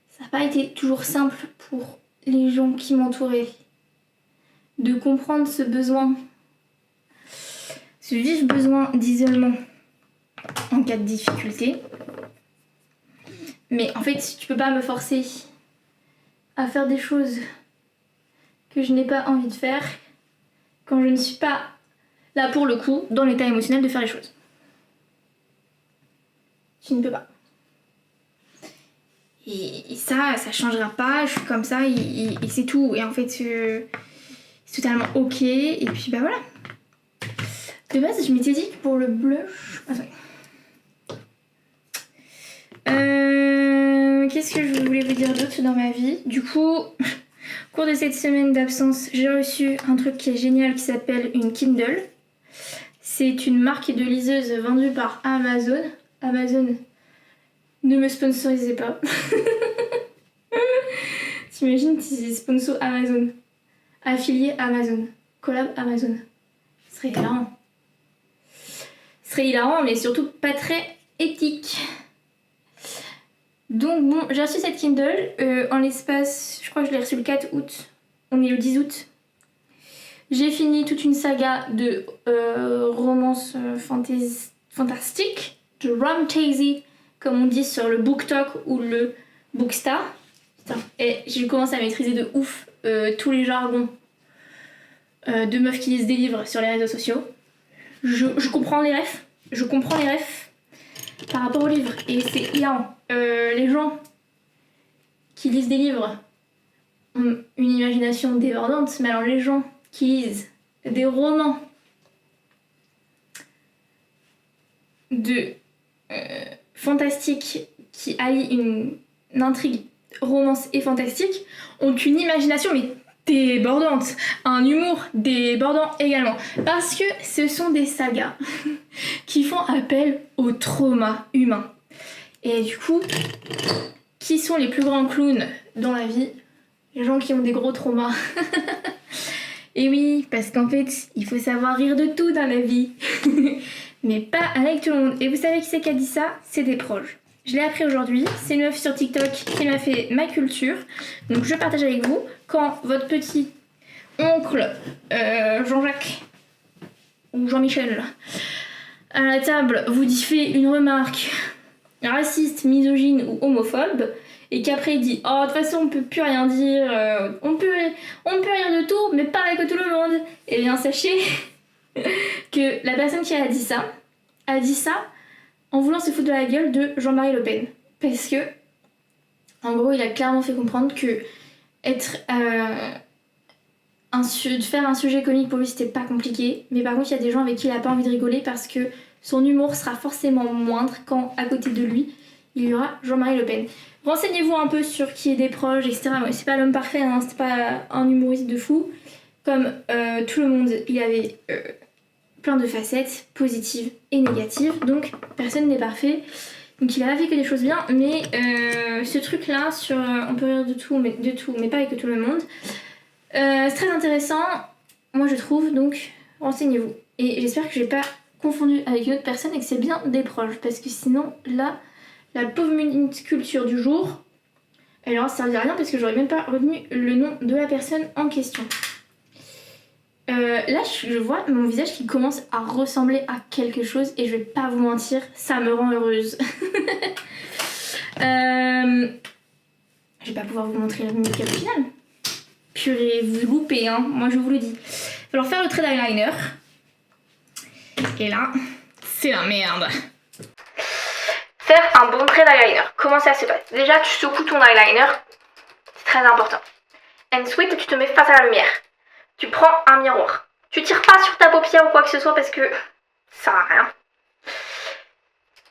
ça n'a pas été toujours simple pour les gens qui m'entouraient de comprendre ce besoin, ce vif besoin d'isolement en cas de difficulté. Mais en fait, tu peux pas me forcer à faire des choses que je n'ai pas envie de faire quand je ne suis pas là pour le coup dans l'état émotionnel de faire les choses. Tu ne peux pas. Et ça changera pas, je suis comme ça et c'est tout. Et en fait, c'est totalement ok. Et puis voilà. De base, je m'étais dit que pour le blush... Attendez. Qu'est-ce que je voulais vous dire d'autre dans ma vie? Du coup, au cours de cette semaine d'absence, j'ai reçu un truc qui est génial qui s'appelle une Kindle. C'est une marque de liseuse vendue par Amazon. Amazon, ne me sponsorisez pas. T'imagines si c'est sponsor Amazon, affilié Amazon, collab Amazon. Ce serait hilarant. Ce serait hilarant, mais surtout pas très éthique. Donc bon, j'ai reçu cette Kindle en l'espace, je crois que je l'ai reçue le 4 août. On est le 10 août. J'ai fini toute une saga de romances fantastiques, de romtasy, comme on dit sur le BookTok ou le Bookstar. Putain, et j'ai commencé à maîtriser de ouf tous les jargons de meufs qui lisent des livres sur les réseaux sociaux. Je comprends les refs. Je comprends les refs par rapport aux livres. Et c'est hilarant. Les gens qui lisent des livres ont une imagination débordante, mais alors les gens qui lisent des romans de fantastique qui allient une intrigue romance et fantastique ont une imagination mais débordante, un humour débordant également, parce que ce sont des sagas qui font appel au trauma humain. Et du coup, qui sont les plus grands clowns dans la vie? Les gens qui ont des gros traumas. Et oui, parce qu'en fait, il faut savoir rire de tout dans la vie. Mais pas avec tout le monde. Et vous savez qui c'est qui a dit ça? C'est des proches. Je l'ai appris aujourd'hui. C'est une meuf sur TikTok qui m'a fait ma culture. Donc je partage avec vous. Quand votre petit oncle Jean-Jacques ou Jean-Michel à la table vous dit fait une remarque raciste, misogyne ou homophobe, et qu'après il dit oh de toute façon on peut plus rien dire, on peut rire de tout, mais pas avec tout le monde. Et bien sachez que la personne qui a dit ça en voulant se foutre de la gueule de Jean-Marie Le Pen. Parce que, en gros, il a clairement fait comprendre que faire un sujet comique pour lui c'était pas compliqué, mais par contre il y a des gens avec qui il a pas envie de rigoler parce que son humour sera forcément moindre quand à côté de lui il y aura Jean-Marie Le Pen. Renseignez-vous un peu sur qui est des proches, etc. Ouais, c'est pas l'homme parfait, hein, c'est pas un humoriste de fou. Comme tout le monde, il avait plein de facettes positives et négatives, donc personne n'est parfait. Donc il a pas fait que des choses bien, mais ce truc là sur on peut rire de tout mais pas avec tout le monde, c'est très intéressant, moi je trouve, donc renseignez-vous. Et j'espère que j'ai pas confondu avec une autre personne et que c'est bien des proches, parce que sinon là, la pauvre minute culture du jour, elle aura servi à rien parce que j'aurais même pas retenu le nom de la personne en question. Là je vois mon visage qui commence à ressembler à quelque chose et je vais pas vous mentir, ça me rend heureuse. Je vais pas pouvoir vous montrer le make-up final. Purée, vous loupez, hein, moi je vous le dis. Il va falloir faire le trait d'eyeliner. Et là, c'est la merde. Faire un bon trait d'eyeliner, comment ça se passe? Déjà, tu secoues ton eyeliner, c'est très important. Ensuite, tu te mets face à la lumière. Tu prends un miroir. Tu tires pas sur ta paupière ou quoi que ce soit parce que ça sert à rien.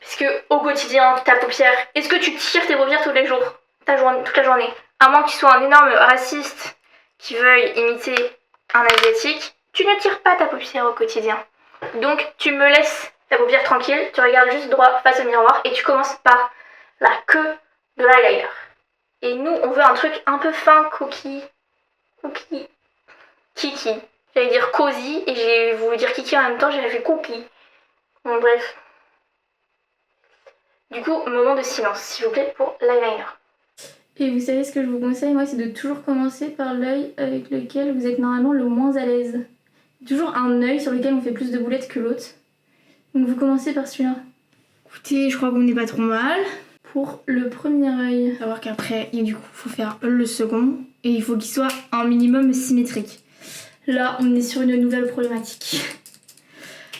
Parce que au quotidien, ta paupière, est-ce que tu tires tes paupières tous les jours, toute la journée? À moins que tu sois un énorme raciste qui veuille imiter un asiatique, tu ne tires pas ta paupière au quotidien. Donc tu me laisses ta paupière tranquille, tu regardes juste droit face au miroir et tu commences par la queue de l'eyeliner. Et nous, on veut un truc un peu fin, kiki. J'allais dire cosy et j'ai voulu dire kiki en même temps, j'ai fait cookie. Bon bref. Du coup, moment de silence, s'il vous plaît, pour l'eyeliner. Et vous savez ce que je vous conseille, moi, c'est de toujours commencer par l'œil avec lequel vous êtes normalement le moins à l'aise. Toujours un œil sur lequel on fait plus de boulettes que l'autre. Donc vous commencez par celui-là. Écoutez, je crois qu'on n'est pas trop mal. Pour le premier œil, savoir qu'après, du coup, il faut faire le second. Et il faut qu'il soit un minimum symétrique. Là, on est sur une nouvelle problématique.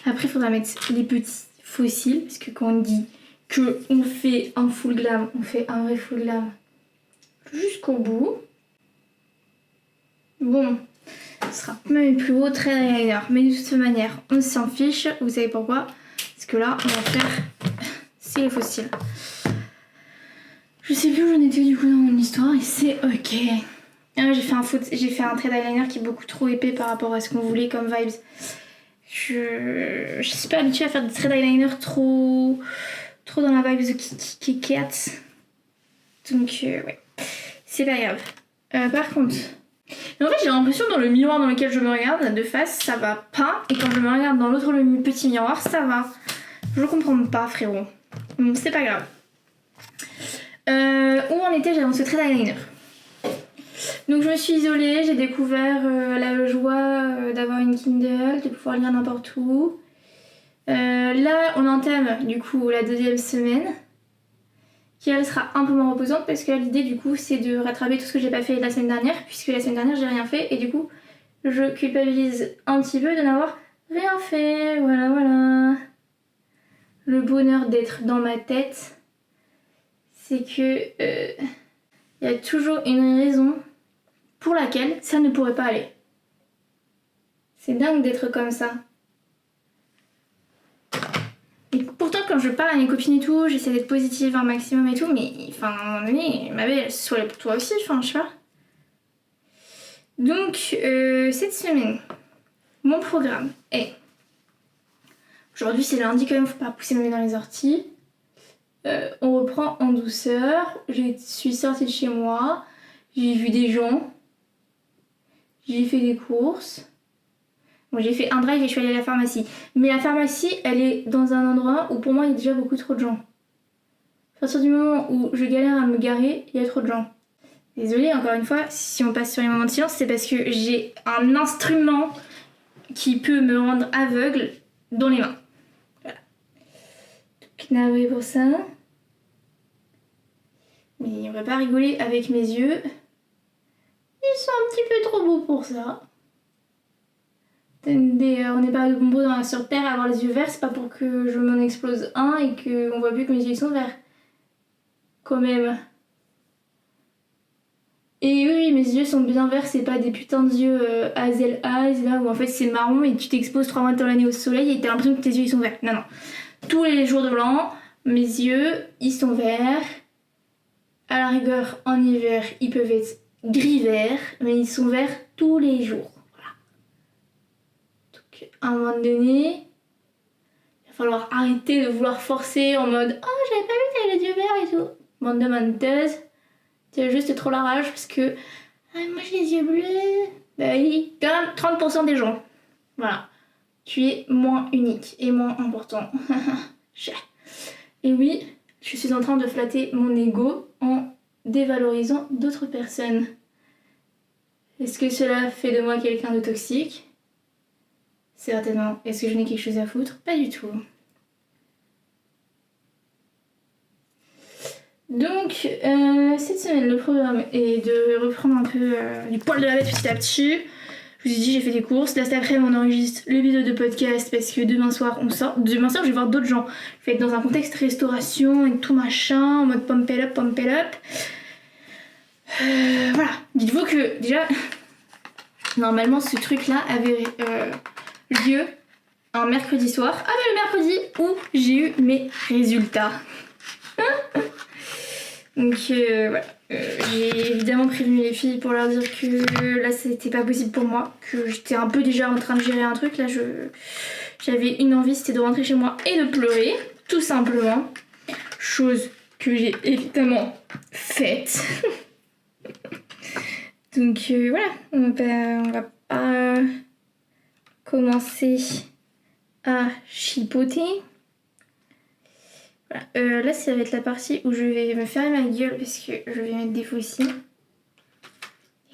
Après, il faudra mettre les petits fossiles. Parce que quand on dit qu'on fait un full glam, on fait un vrai full glam jusqu'au bout. Bon, ce sera même plus haut trait d'eyeliner. Mais de toute manière, on s'en fiche. Vous savez pourquoi? Parce que là, on va faire... c'est les fossiles. Je sais plus où j'en étais du coup dans mon histoire et c'est ok. Ah, j'ai fait un trait d'eyeliner qui est beaucoup trop épais par rapport à ce qu'on voulait comme vibes. Je suis pas habituée à faire des traits d'eyeliner trop dans la vibe de Kit Kat. Donc ouais, c'est pas grave. Par contre, mais en fait j'ai l'impression dans le miroir dans lequel je me regarde de face ça va pas, et quand je me regarde dans l'autre le petit miroir ça va. Je comprends pas frérot. Bon, c'est pas grave. Où en était j'avais ce trait d'eyeliner. Donc je me suis isolée, j'ai découvert la joie d'avoir une Kindle, de pouvoir lire n'importe où. Là on entame du coup la deuxième semaine, qui elle sera un peu moins reposante parce que l'idée du coup c'est de rattraper tout ce que j'ai pas fait la semaine dernière, puisque la semaine dernière j'ai rien fait et du coup je culpabilise un petit peu de n'avoir rien fait. Voilà. Le bonheur d'être dans ma tête, c'est que y a toujours une raison pour laquelle ça ne pourrait pas aller. C'est dingue d'être comme ça. Et pourtant quand je parle à mes copines et tout, j'essaie d'être positive un maximum et tout, mais enfin à un moment donné, ma belle, soit là pour toi aussi, enfin je sais pas. Donc cette semaine, mon programme est... Aujourd'hui c'est lundi quand même, faut pas pousser mes dans les orties. On reprend en douceur, je suis sortie de chez moi, j'ai vu des gens, j'ai fait des courses. Bon, j'ai fait un drive et je suis allée à la pharmacie. Mais la pharmacie, elle est dans un endroit où pour moi il y a déjà beaucoup trop de gens. À partir du moment où je galère à me garer, il y a trop de gens. Désolée, encore une fois, si on passe sur les moments de silence, c'est parce que j'ai un instrument qui peut me rendre aveugle dans les mains. Voilà. Donc navré pour ça. Mais on va pas rigoler avec mes yeux. Ils sont un petit peu trop beaux pour ça. On n'est pas nombreux sur Terre à avoir les yeux verts, c'est pas pour que je m'en explose un et qu'on voit plus que mes yeux sont verts. Quand même. Et oui, mes yeux sont bien verts, c'est pas des putains de yeux hazel eyes là où en fait c'est marron et tu t'exposes 3 mois dans l'année au soleil et t'as l'impression que tes yeux ils sont verts. Non, non. Tous les jours de l'an, mes yeux ils sont verts. À la rigueur, en hiver, ils peuvent être gris-vert, mais ils sont verts tous les jours. Voilà. Donc, à un moment donné, il va falloir arrêter de vouloir forcer en mode oh, j'avais pas vu que t'avais les yeux verts et tout. Bande de menteuses. Tu as juste trop la rage parce que ah, moi j'ai les yeux bleus. Bah oui, quand même 30% des gens. Voilà. Tu es moins unique et moins important. Et oui, je suis en train de flatter mon ego en dévalorisant d'autres personnes. Est-ce que cela fait de moi quelqu'un de toxique? Certainement. Est-ce que je n'ai quelque chose à foutre? Pas du tout. Donc, cette semaine, le programme est de reprendre un peu du poil de la bête petit à petit. Je vous ai dit, j'ai fait des courses. Là, cet après-midi, on enregistre l'épisode de podcast parce que demain soir, on sort. Demain soir, je vais voir d'autres gens. Je vais être dans un contexte restauration et tout machin, en mode pump it up, pump it up. Voilà. Dites-vous que, déjà, normalement, ce truc-là avait lieu un mercredi soir. Ah, mais le mercredi où j'ai eu mes résultats. Donc voilà, j'ai évidemment prévenu les filles pour leur dire que là c'était pas possible pour moi, que j'étais un peu déjà en train de gérer un truc, là j'avais une envie, c'était de rentrer chez moi et de pleurer, tout simplement, chose que j'ai évidemment faite. Donc voilà, on va pas commencer à chipoter. Voilà. Là, ça va être la partie où je vais me fermer ma gueule parce que je vais mettre des faucilles.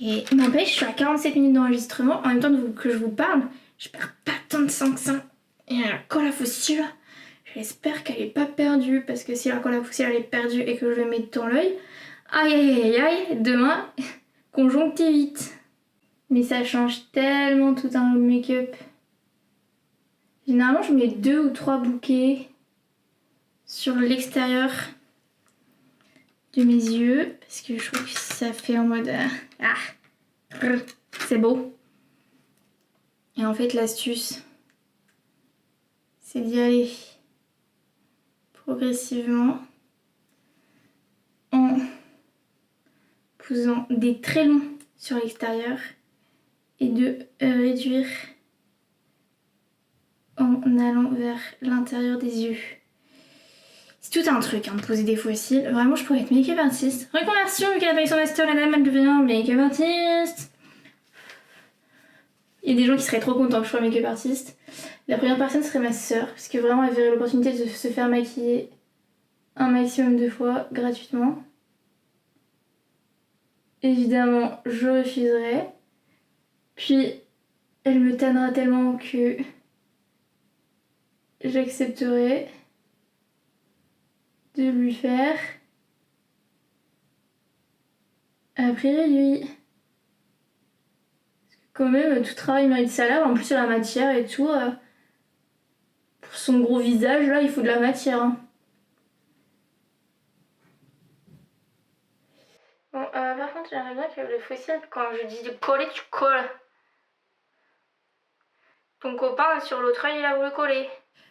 Et n'empêche, je suis à 47 minutes d'enregistrement. En même temps que je vous parle, je perds pas tant de sang que ça. Et la colle à faucille, j'espère qu'elle est pas perdue. Parce que si la colle à faucille elle est perdue et que je vais mettre dans l'œil, aïe aïe aïe aïe, demain, conjonctivite. Mais ça change tellement tout un make-up. Généralement, je mets 2 ou 3 bouquets sur l'extérieur de mes yeux parce que je trouve que ça fait en mode c'est beau. Et en fait l'astuce c'est d'y aller progressivement en posant des traits longs sur l'extérieur et de réduire en allant vers l'intérieur des yeux. C'est tout un truc de poser des fossiles. Vraiment, je pourrais être make-up artiste. Reconversion, vu qu'elle a payé son master, la dame, elle devient make-up artiste. Il y a des gens qui seraient trop contents que je sois make-up artiste. La première personne serait ma sœur, parce que vraiment, elle verrait l'opportunité de se faire maquiller un maximum de fois gratuitement. Évidemment, je refuserais. Puis, elle me tannera tellement que j'accepterai de lui faire à prix réduit. Parce que quand même, tout travail mérite salaire, en plus sur la matière et tout. Pour son gros visage, là, il faut de la matière. Hein. Bon, par contre, j'aimerais bien que le fossile, quand je dis de coller, tu colles. Ton copain, sur l'autre œil, il a voulu coller.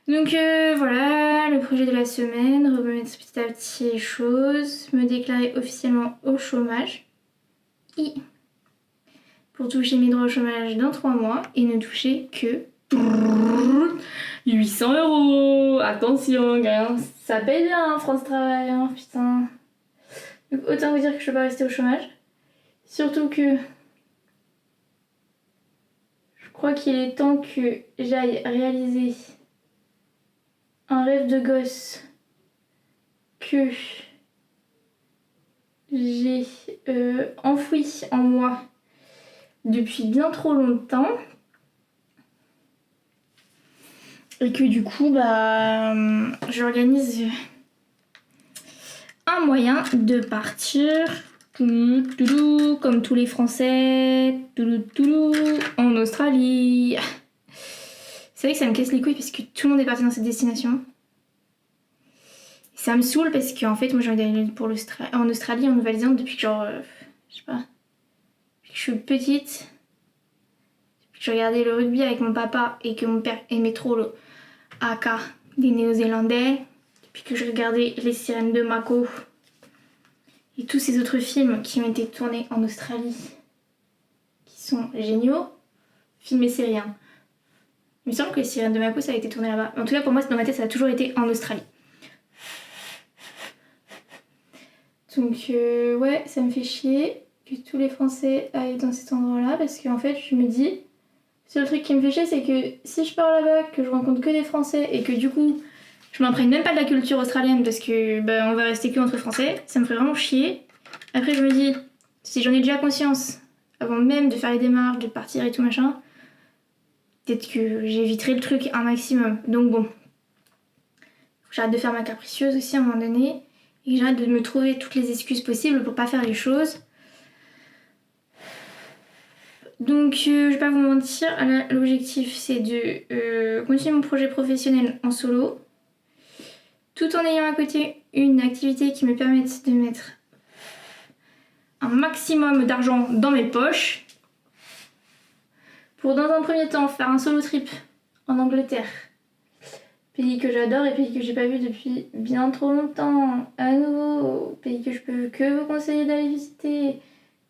Donc voilà, le projet de la semaine, remettre petit à petit les choses, me déclarer officiellement au chômage. Pour toucher mes droits au chômage dans 3 mois et ne toucher que 800 €. Attention, hein, ça paye bien, hein, France Travail, hein, putain. Donc autant vous dire que je peux pas rester au chômage. Surtout que je crois qu'il est temps que j'aille réaliser un rêve de gosse que j'ai enfoui en moi depuis bien trop longtemps et que du coup j'organise un moyen de partir, comme tous les Français, en Australie. C'est vrai que ça me casse les couilles parce que tout le monde est parti dans cette destination. Ça me saoule parce qu'en fait, moi j'ai envie d'aller en Australie, en Nouvelle-Zélande depuis que je sais pas, depuis que je suis petite. Depuis que je regardais le rugby avec mon papa et que mon père aimait trop le haka des Néo-Zélandais. Depuis que je regardais Les Sirènes de Mako et tous ces autres films qui ont été tournés en Australie, qui sont géniaux. Films et séries, hein. Il me semble que Les Sirènes de Mako ça a été tourné là-bas. En tout cas pour moi dans ma tête ça a toujours été en Australie. Donc ouais, ça me fait chier que tous les Français aillent dans cet endroit-là parce qu'en fait je me dis, le seul truc qui me fait chier c'est que si je pars là-bas, que je rencontre que des Français et que du coup je m'imprègne même pas de la culture australienne parce que on va rester que entre Français, ça me ferait vraiment chier. Après je me dis, si j'en ai déjà conscience avant même de faire les démarches, de partir et tout machin, peut-être que j'éviterai le truc un maximum. Donc bon, j'arrête de faire ma capricieuse aussi à un moment donné. Et j'arrête de me trouver toutes les excuses possibles pour pas faire les choses. Donc je vais pas vous mentir, l'objectif c'est de continuer mon projet professionnel en solo, tout en ayant à côté une activité qui me permette de mettre un maximum d'argent dans mes poches, pour dans un premier temps faire un solo trip en Angleterre. Pays que j'adore et pays que j'ai pas vu depuis bien trop longtemps. À nouveau, pays que je peux que vous conseiller d'aller visiter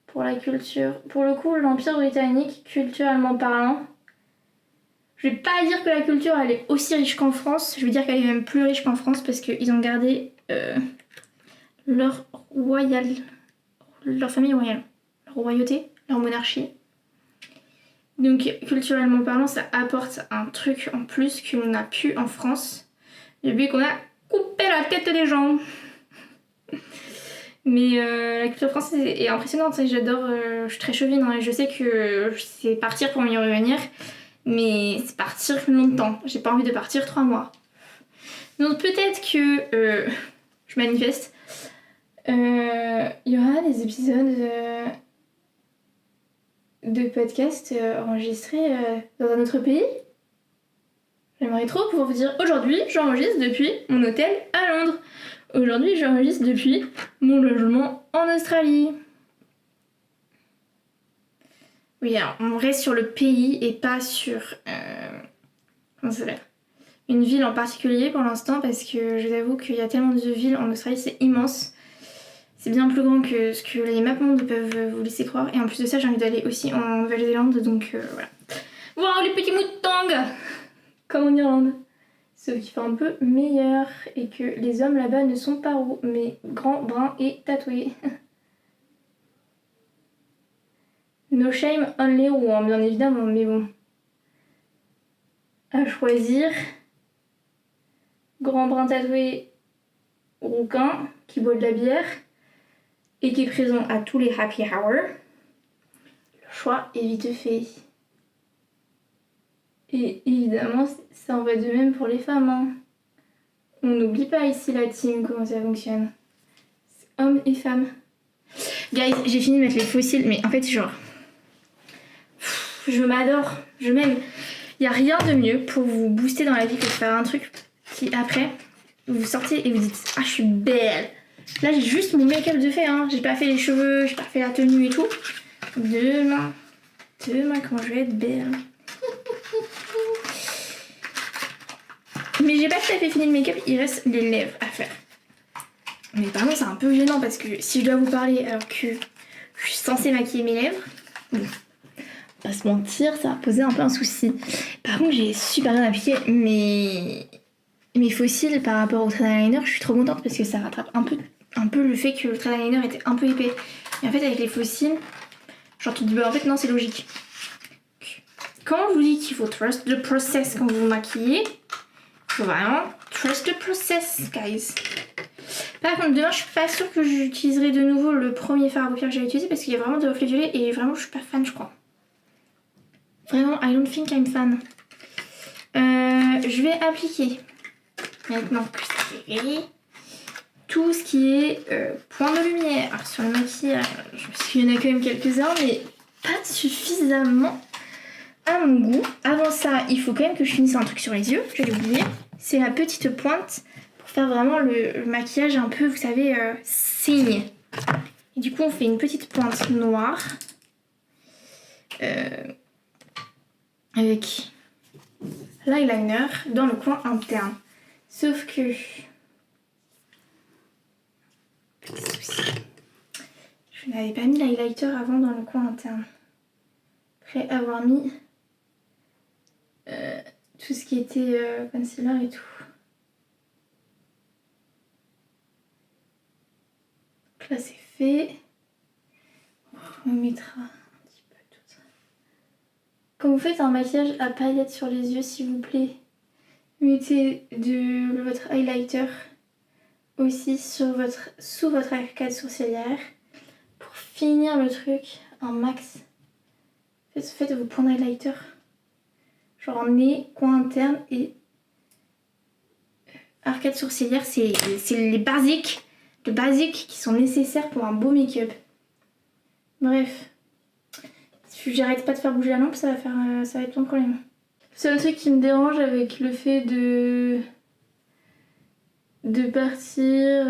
pour la culture. Pour le coup, l'Empire britannique, culturellement parlant, je vais pas dire que la culture elle est aussi riche qu'en France, je vais dire qu'elle est même plus riche qu'en France parce qu'ils ont gardé leur famille royale, leur royauté, leur monarchie. Donc culturellement parlant, ça apporte un truc en plus que l'on n'a plus en France depuis qu'on a coupé la tête des gens. Mais la culture française est impressionnante, j'adore, je suis très chauvine, hein, et je sais que c'est partir pour mieux revenir, mais c'est partir longtemps, j'ai pas envie de partir 3 mois. Donc peut-être que je manifeste, il y aura des épisodes de podcasts enregistrés dans un autre pays. J'aimerais trop pouvoir vous dire aujourd'hui j'enregistre depuis mon hôtel à Londres. Aujourd'hui j'enregistre depuis mon logement en Australie. Oui, alors on reste sur le pays et pas sur comment ça s'appelle, une ville en particulier pour l'instant parce que je vous avoue qu'il y a tellement de villes en Australie, c'est immense. C'est bien plus grand que ce que les mapmondes peuvent vous laisser croire. Et en plus de ça, j'ai envie d'aller aussi en Nouvelle-Zélande, donc voilà. Wow, les petits moutongs comme en Irlande. Sauf qu'il fait un peu meilleur et que les hommes là-bas ne sont pas roux, mais grands, bruns et tatoués. No shame, only roux, hein, bien évidemment, mais bon. À choisir. Grand, brun, tatoué, rouquin, qui boit de la bière et qui est présent à tous les happy hours. Le choix est vite fait. Et évidemment, ça en va de même pour les femmes. Hein. On n'oublie pas ici la team, comment ça fonctionne. C'est hommes et femmes. Guys, j'ai fini de mettre les fossiles, mais en fait, genre... je m'adore, je m'aime. Il n'y a rien de mieux pour vous booster dans la vie que de faire un truc qui, après, vous sortez et vous dites « Ah, je suis belle !» Là, j'ai juste mon make-up de fait, hein. J'ai pas fait les cheveux, j'ai pas fait la tenue et tout. Demain, comment je vais être belle. Mais j'ai pas tout à fait fini le make-up, il reste les lèvres à faire. Mais par contre, c'est un peu gênant parce que si je dois vous parler alors que je suis censée maquiller mes lèvres, bon, pas se mentir, ça va poser un peu un souci. Par contre, j'ai super bien appliqué mes fossiles par rapport au trait d'eyeliner. Je suis trop contente parce que ça rattrape un peu le fait que le trait d'eyeliner était un peu épais. Et en fait, avec les fossiles, genre tu te dis, bah en fait, non, c'est logique. Quand on vous dit qu'il faut trust the process quand vous vous maquillez, il faut vraiment trust the process, guys. Par contre, demain, je suis pas sûre que j'utiliserai de nouveau le premier fard à paupières que j'avais utilisé parce qu'il y a vraiment des reflets violets et vraiment, je suis pas fan, je crois. Vraiment, I don't think I'm fan. Je vais appliquer. Maintenant que c'est fait, tout ce qui est point de lumière sur le maquillage. Parce qu'il y en a quand même quelques-uns, mais pas suffisamment à mon goût. Avant ça, il faut quand même que je finisse un truc sur les yeux, je l'ai oublié. C'est la petite pointe pour faire vraiment le maquillage un peu, vous savez, signe. Et du coup, on fait une petite pointe noire avec l'eyeliner dans le coin interne. Sauf que... petit souci. Je n'avais pas mis l'highlighter avant dans le coin interne. Après avoir mis tout ce qui était concealer et tout. Donc là c'est fait. On mettra un petit peu tout ça. Quand vous faites un maquillage à paillettes sur les yeux, s'il vous plaît, mettez de votre highlighter aussi sous votre arcade sourcilière pour finir le truc un max. Faites vos points d'highlighter genre nez, coin interne et arcade sourcilière, c'est les basiques qui sont nécessaires pour un beau make-up. Bref, si j'arrête pas de faire bouger la lampe, ça va être mon problème. Le seul truc qui me dérange avec le fait de partir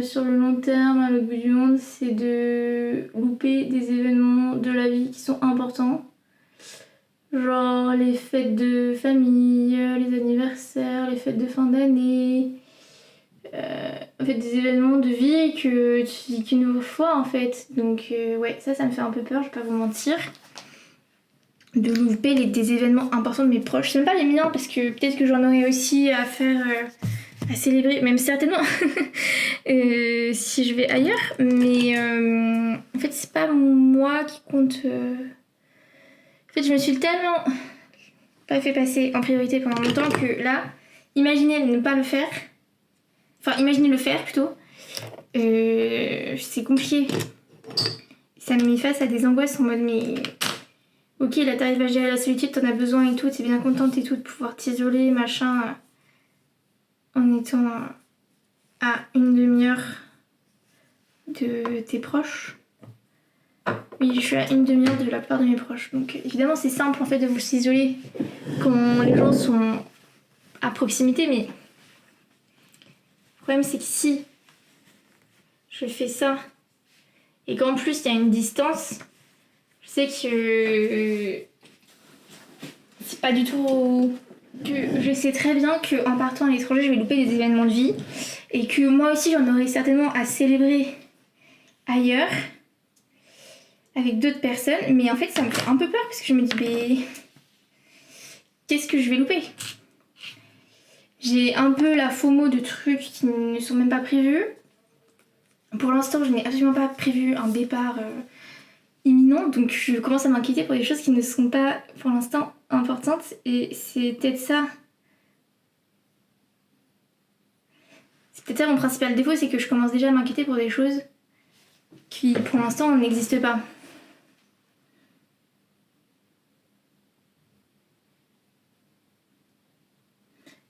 sur le long terme à l'autre bout du monde, c'est de louper des événements de la vie qui sont importants. Genre les fêtes de famille, les anniversaires, les fêtes de fin d'année. En fait, des événements de vie qu'une nouvelle fois en fait. Donc ouais, ça me fait un peu peur, je vais pas vous mentir. De louper des événements importants de mes proches. C'est même pas les miens parce que peut-être que j'en aurais aussi à faire, à célébrer, même certainement si je vais ailleurs. Mais en fait, c'est pas moi qui compte. En fait, je me suis tellement pas fait passer en priorité pendant longtemps que là, imaginez ne pas le faire. Enfin, imaginez le faire plutôt. C'est compliqué. Ça me met face à des angoisses en mode mais... Ok, là t'arrives à gérer la solitude, t'en as besoin et tout, t'es bien contente et tout de pouvoir t'isoler, machin, en étant à une demi-heure de tes proches. Oui, je suis à une demi-heure de la plupart de mes proches. Donc évidemment c'est simple en fait de vous isoler quand les gens sont à proximité, mais le problème c'est que si je fais ça et qu'en plus il y a une distance, je sais que c'est pas du tout... que je sais très bien qu'en partant à l'étranger je vais louper des événements de vie et que moi aussi j'en aurai certainement à célébrer ailleurs avec d'autres personnes, mais en fait ça me fait un peu peur parce que je me dis mais qu'est-ce que je vais louper? J'ai un peu la FOMO de trucs qui ne sont même pas prévus. Pour l'instant je n'ai absolument pas prévu un départ imminent, donc je commence à m'inquiéter pour des choses qui ne sont pas pour l'instant importantes et c'est peut-être ça. C'est peut-être ça mon principal défaut, c'est que je commence déjà à m'inquiéter pour des choses qui pour l'instant n'existent pas.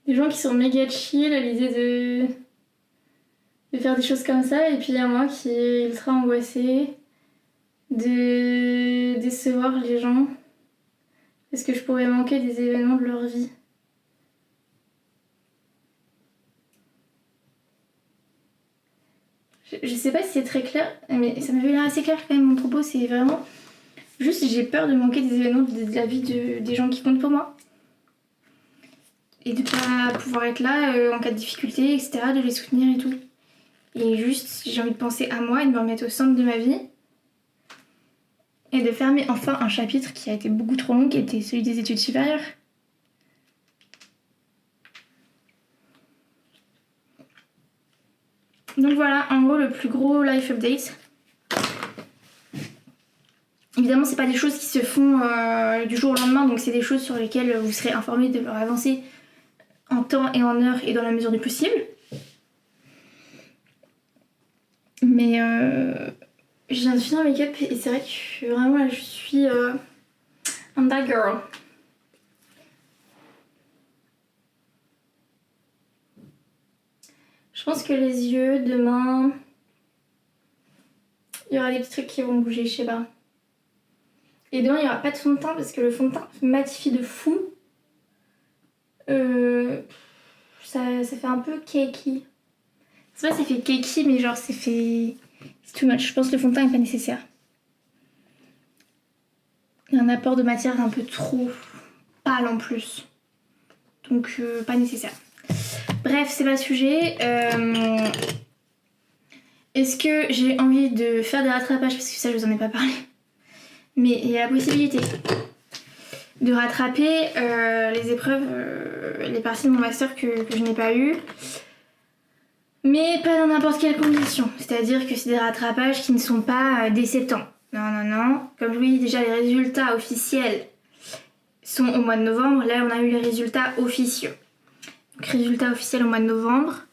Des gens qui sont méga chill à l'idée de faire des choses comme ça, et puis il y a moi qui est ultra angoissée de décevoir les gens parce que je pourrais manquer des événements de leur vie. Je sais pas si c'est très clair, mais ça m'avait l'air assez clair quand même mon propos, c'est vraiment juste j'ai peur de manquer des événements de la vie des gens qui comptent pour moi. Et de pas pouvoir être là en cas de difficulté, etc., de les soutenir et tout. Et juste, j'ai envie de penser à moi et de me remettre au centre de ma vie. Et de fermer enfin un chapitre qui a été beaucoup trop long, qui était celui des études supérieures. Donc voilà, en gros, le plus gros life update. Évidemment, c'est pas des choses qui se font du jour au lendemain, donc c'est des choses sur lesquelles vous serez informés de leur avancée en temps et en heure et dans la mesure du possible. Mais je viens de finir le make-up et c'est vrai que vraiment là je suis I'm that girl. Je pense que les yeux, demain, il y aura des petits trucs qui vont bouger, je sais pas. Et demain, il n'y aura pas de fond de teint parce que le fond de teint matifie de fou. Ça fait un peu cakey. C'est pas ça fait cakey, mais genre c'est too much. Je pense que le fond de teint est pas nécessaire. Il y a un apport de matière un peu trop pâle en plus. Donc pas nécessaire. Bref, c'est pas le sujet. Est-ce que j'ai envie de faire des rattrapages? Parce que ça, je vous en ai pas parlé. Mais il y a la possibilité de rattraper les épreuves, les parties de mon master que je n'ai pas eues. Mais pas dans n'importe quelle condition. C'est-à-dire que c'est des rattrapages qui ne sont pas dès 7 ans. Non. Comme je vous dis, déjà les résultats officiels sont au mois de novembre. Là, on a eu les résultats officieux. Donc résultats officiels au mois de novembre.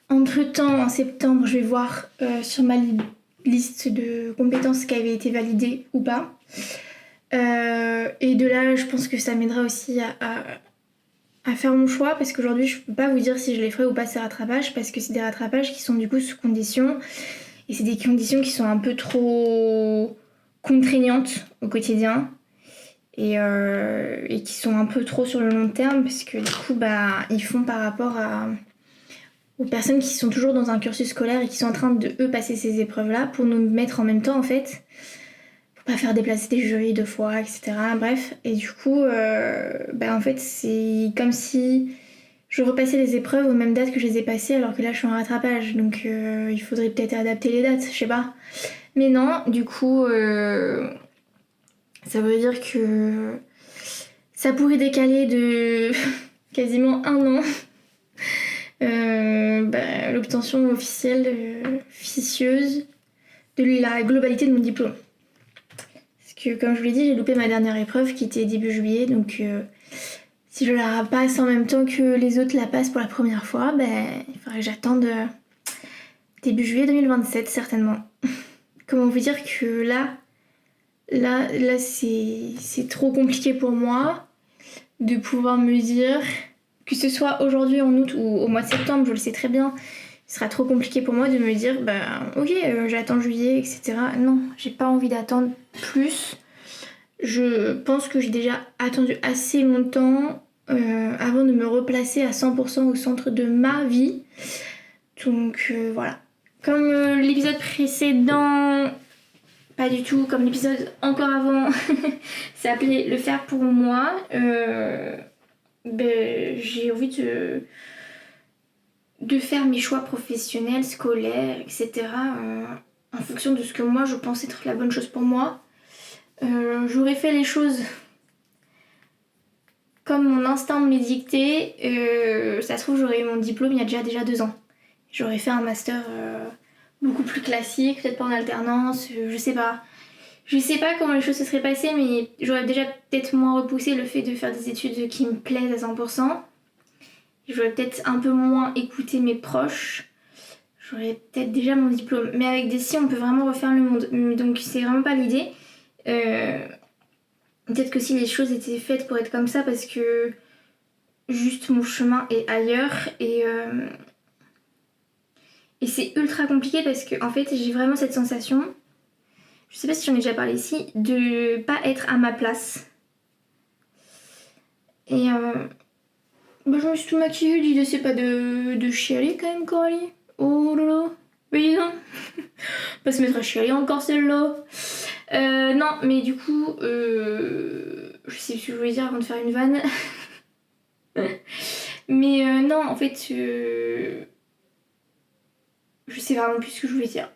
Entre-temps, en septembre, je vais voir sur ma liste de compétences qui avaient été validées ou pas. Et de là, je pense que ça m'aidera aussi à faire mon choix, parce qu'aujourd'hui, je peux pas vous dire si je les ferai ou pas ces rattrapages, parce que c'est des rattrapages qui sont du coup sous conditions. Et c'est des conditions qui sont un peu trop contraignantes au quotidien. Et qui sont un peu trop sur le long terme, parce que du coup, ils font par rapport aux personnes qui sont toujours dans un cursus scolaire et qui sont en train de, eux, passer ces épreuves-là pour nous mettre en même temps, en fait. Pour pas faire déplacer des jurys 2 fois, etc. Bref. Et du coup, en fait, c'est comme si je repassais les épreuves aux mêmes dates que je les ai passées, alors que là, je suis en rattrapage. Donc, il faudrait peut-être adapter les dates, je sais pas. Mais non, du coup, ça veut dire que ça pourrait décaler de quasiment 1 an l'obtention officielle, officieuse de la globalité de mon diplôme. Parce que comme je vous l'ai dit, j'ai loupé ma dernière épreuve qui était début juillet, donc si je la passe en même temps que les autres la passent pour la première fois, il faudrait que j'attende début juillet 2027 certainement. Comment vous dire que là c'est trop compliqué pour moi de pouvoir me dire, que ce soit aujourd'hui en août ou au mois de septembre, je le sais très bien, ce sera trop compliqué pour moi de me dire ok, j'attends juillet, etc. Non, j'ai pas envie d'attendre plus. Je pense que j'ai déjà attendu assez longtemps avant de me replacer à 100% au centre de ma vie. Donc voilà. Comme l'épisode précédent, pas du tout, comme l'épisode encore avant, s'appelait Le faire pour moi, j'ai envie de faire mes choix professionnels, scolaires, etc. En fonction de ce que moi je pense être la bonne chose pour moi. J'aurais fait les choses comme mon instinct me dictait. Ça se trouve, j'aurais eu mon diplôme il y a déjà 2 ans. J'aurais fait un master beaucoup plus classique, peut-être pas en alternance, je sais pas. Je sais pas comment les choses se seraient passées, mais j'aurais déjà peut-être moins repoussé le fait de faire des études qui me plaisent à 100%. J'aurais peut-être un peu moins écouté mes proches. J'aurais peut-être déjà mon diplôme. Mais avec des si, on peut vraiment refaire le monde. Donc c'est vraiment pas l'idée. Peut-être que si les choses étaient faites pour être comme ça, parce que juste mon chemin est ailleurs. Et c'est ultra compliqué parce que en fait j'ai vraiment cette sensation, je sais pas si j'en ai déjà parlé ici, de pas être à ma place. Et je me suis tout maquillée, l'idée c'est pas de chialer quand même, Coralie. Oh là là, mais dis donc. Pas se mettre à chialer encore celle-là. Non, mais du coup, je sais plus ce que je voulais dire avant de faire une vanne. Mais non, en fait, je sais vraiment plus ce que je voulais dire.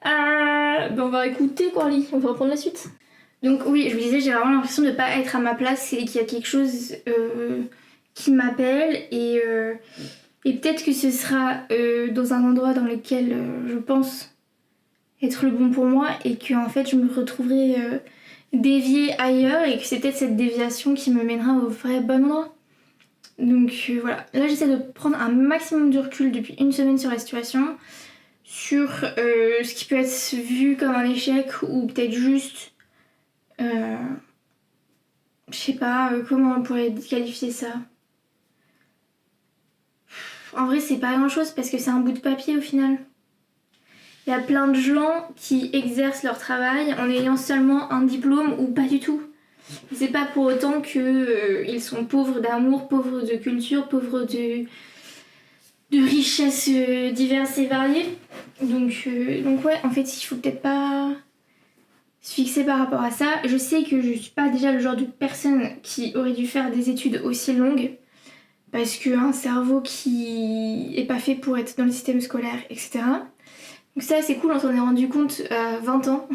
On va écouter Coralie, on va reprendre la suite. Donc oui, je vous disais, j'ai vraiment l'impression de pas être à ma place et qu'il y a quelque chose qui m'appelle et peut-être que ce sera dans un endroit dans lequel je pense être le bon pour moi et que en fait je me retrouverai déviée ailleurs et que c'est peut-être cette déviation qui me mènera au vrai bon endroit. Donc voilà, là j'essaie de prendre un maximum de recul depuis 1 semaine sur la situation, sur ce qui peut être vu comme un échec ou peut-être juste je sais pas comment on pourrait qualifier ça. en vrai, c'est pas grand chose parce que c'est un bout de papier au final. Il y a plein de gens qui exercent leur travail en ayant seulement un diplôme ou pas du tout. C'est pas pour autant qu'ils sont pauvres d'amour, pauvres de culture, pauvres de richesses diverses et variées. Donc ouais, en fait, il faut peut-être pas se fixer par rapport à ça. Je sais que je suis pas déjà le genre de personne qui aurait dû faire des études aussi longues parce qu'un cerveau qui est pas fait pour être dans le système scolaire, etc. Donc ça c'est cool, on s'en est rendu compte à 20 ans.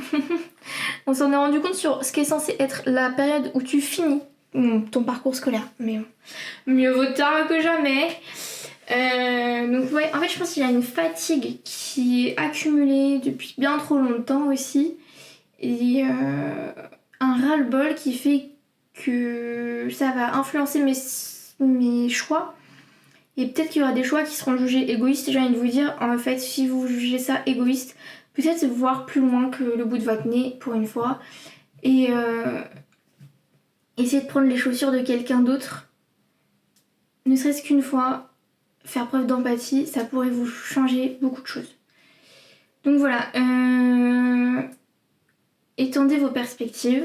On s'en est rendu compte sur ce qui est censé être la période où tu finis ton parcours scolaire. Mais mieux vaut tard que jamais. Donc ouais, en fait je pense qu'il y a une fatigue qui est accumulée depuis bien trop longtemps aussi. Et un ras-le-bol qui fait que ça va influencer mes choix. Et peut-être qu'il y aura des choix qui seront jugés égoïstes. J'ai envie de vous dire, en fait, si vous jugez ça égoïste, peut-être voir plus loin que le bout de votre nez pour une fois. Et essayer de prendre les chaussures de quelqu'un d'autre. Ne serait-ce qu'une fois, faire preuve d'empathie, ça pourrait vous changer beaucoup de choses. Donc voilà. Étendez vos perspectives.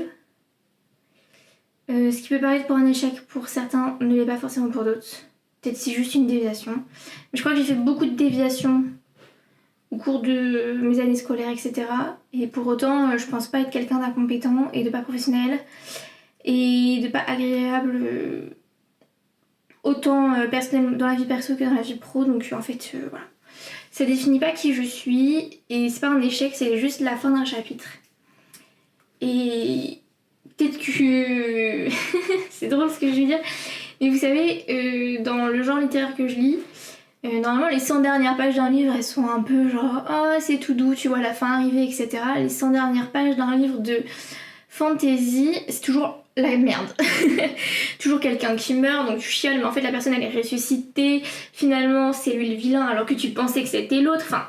Ce qui peut paraître pour un échec pour certains ne l'est pas forcément pour d'autres. Peut-être c'est juste une déviation. Mais je crois que j'ai fait beaucoup de déviations au cours de mes années scolaires, etc. Et pour autant, je pense pas être quelqu'un d'incompétent et de pas professionnel et de pas agréable autant personnellement dans la vie perso que dans la vie pro. Donc en fait, voilà. Ça définit pas qui je suis et c'est pas un échec, c'est juste la fin d'un chapitre. Et peut-être que c'est drôle ce que je veux dire, mais vous savez, dans le genre littéraire que je lis, normalement les 100 dernières pages d'un livre elles sont un peu genre oh c'est tout doux, tu vois la fin arriver, etc. Les 100 dernières pages d'un livre de fantasy c'est toujours la merde. Toujours quelqu'un qui meurt donc tu chiales mais en fait la personne elle est ressuscitée, finalement c'est lui le vilain alors que tu pensais que c'était l'autre. Enfin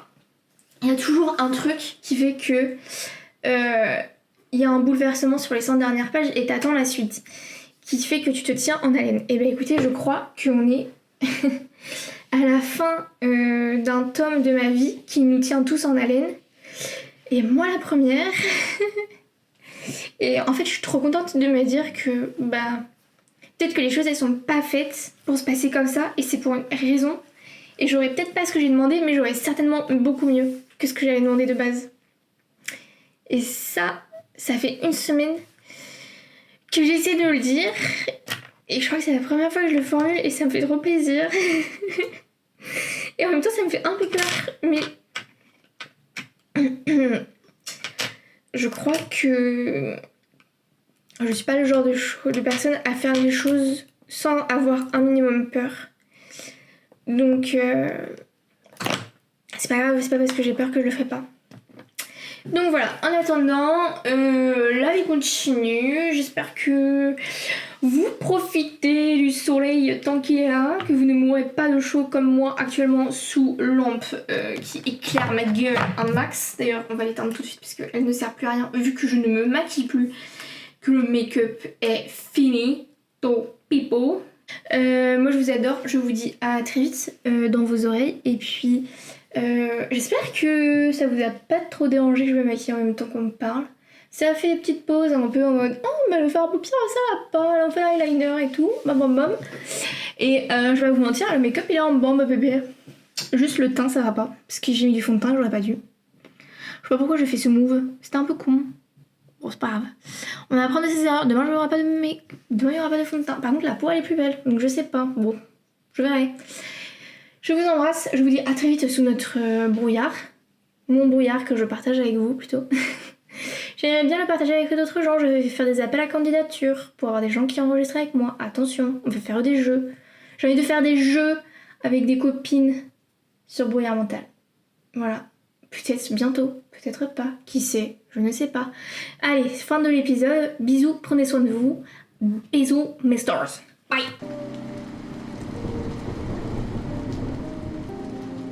il y a toujours un truc qui fait que il y a un bouleversement sur les 100 dernières pages et t'attends la suite qui fait que tu te tiens en haleine. Et ben écoutez, je crois qu'on est à la fin d'un tome de ma vie qui nous tient tous en haleine. Et moi la première. Et en fait, je suis trop contente de me dire que bah peut-être que les choses elles sont pas faites pour se passer comme ça et c'est pour une raison. Et j'aurais peut-être pas ce que j'ai demandé, mais j'aurais certainement beaucoup mieux que ce que j'avais demandé de base. Et ça fait une semaine que j'essaie de le dire et je crois que c'est la première fois que je le formule et ça me fait trop plaisir. Et en même temps ça me fait un peu peur, mais je crois que je suis pas le genre de personne à faire les choses sans avoir un minimum peur. Donc c'est pas grave, c'est pas parce que j'ai peur que je le ferai pas. Donc voilà, en attendant, la vie continue. J'espère que vous profitez du soleil tant qu'il est là, que vous ne mourrez pas de chaud comme moi actuellement sous lampe qui éclaire ma gueule un max. D'ailleurs, on va l'éteindre tout de suite parce qu'elle ne sert plus à rien vu que je ne me maquille plus, que le make-up est fini. Donc, people. Moi je vous adore, je vous dis à très vite dans vos oreilles et puis j'espère que ça vous a pas trop dérangé que je me maquille en même temps qu'on me parle. Ça a fait des petites pauses un peu en mode oh mais le fard à paupières ça va pas, là on fait l'eyeliner et tout, bam bam bam. Et je vais vous mentir, le make-up il est en bamba bébé. Juste le teint ça va pas, parce que j'ai mis du fond de teint, j'aurais pas dû. Je sais pas pourquoi j'ai fait ce move, c'était un peu con. Bon c'est pas grave. On va apprendre de ses erreurs, demain il y aura pas de fond de teint. Par contre la peau elle est plus belle, donc je sais pas, bon, je verrai. Je vous embrasse, je vous dis à très vite sous notre brouillard. Mon brouillard que je partage avec vous plutôt. J'aimerais bien le partager avec d'autres gens, je vais faire des appels à candidature pour avoir des gens qui enregistrent avec moi. Attention, on peut faire des jeux. J'ai envie de faire des jeux avec des copines sur brouillard mental. Voilà, peut-être bientôt, peut-être pas, qui sait, je ne sais pas. Allez, fin de l'épisode, bisous, prenez soin de vous. Bisous mes stars. Bye.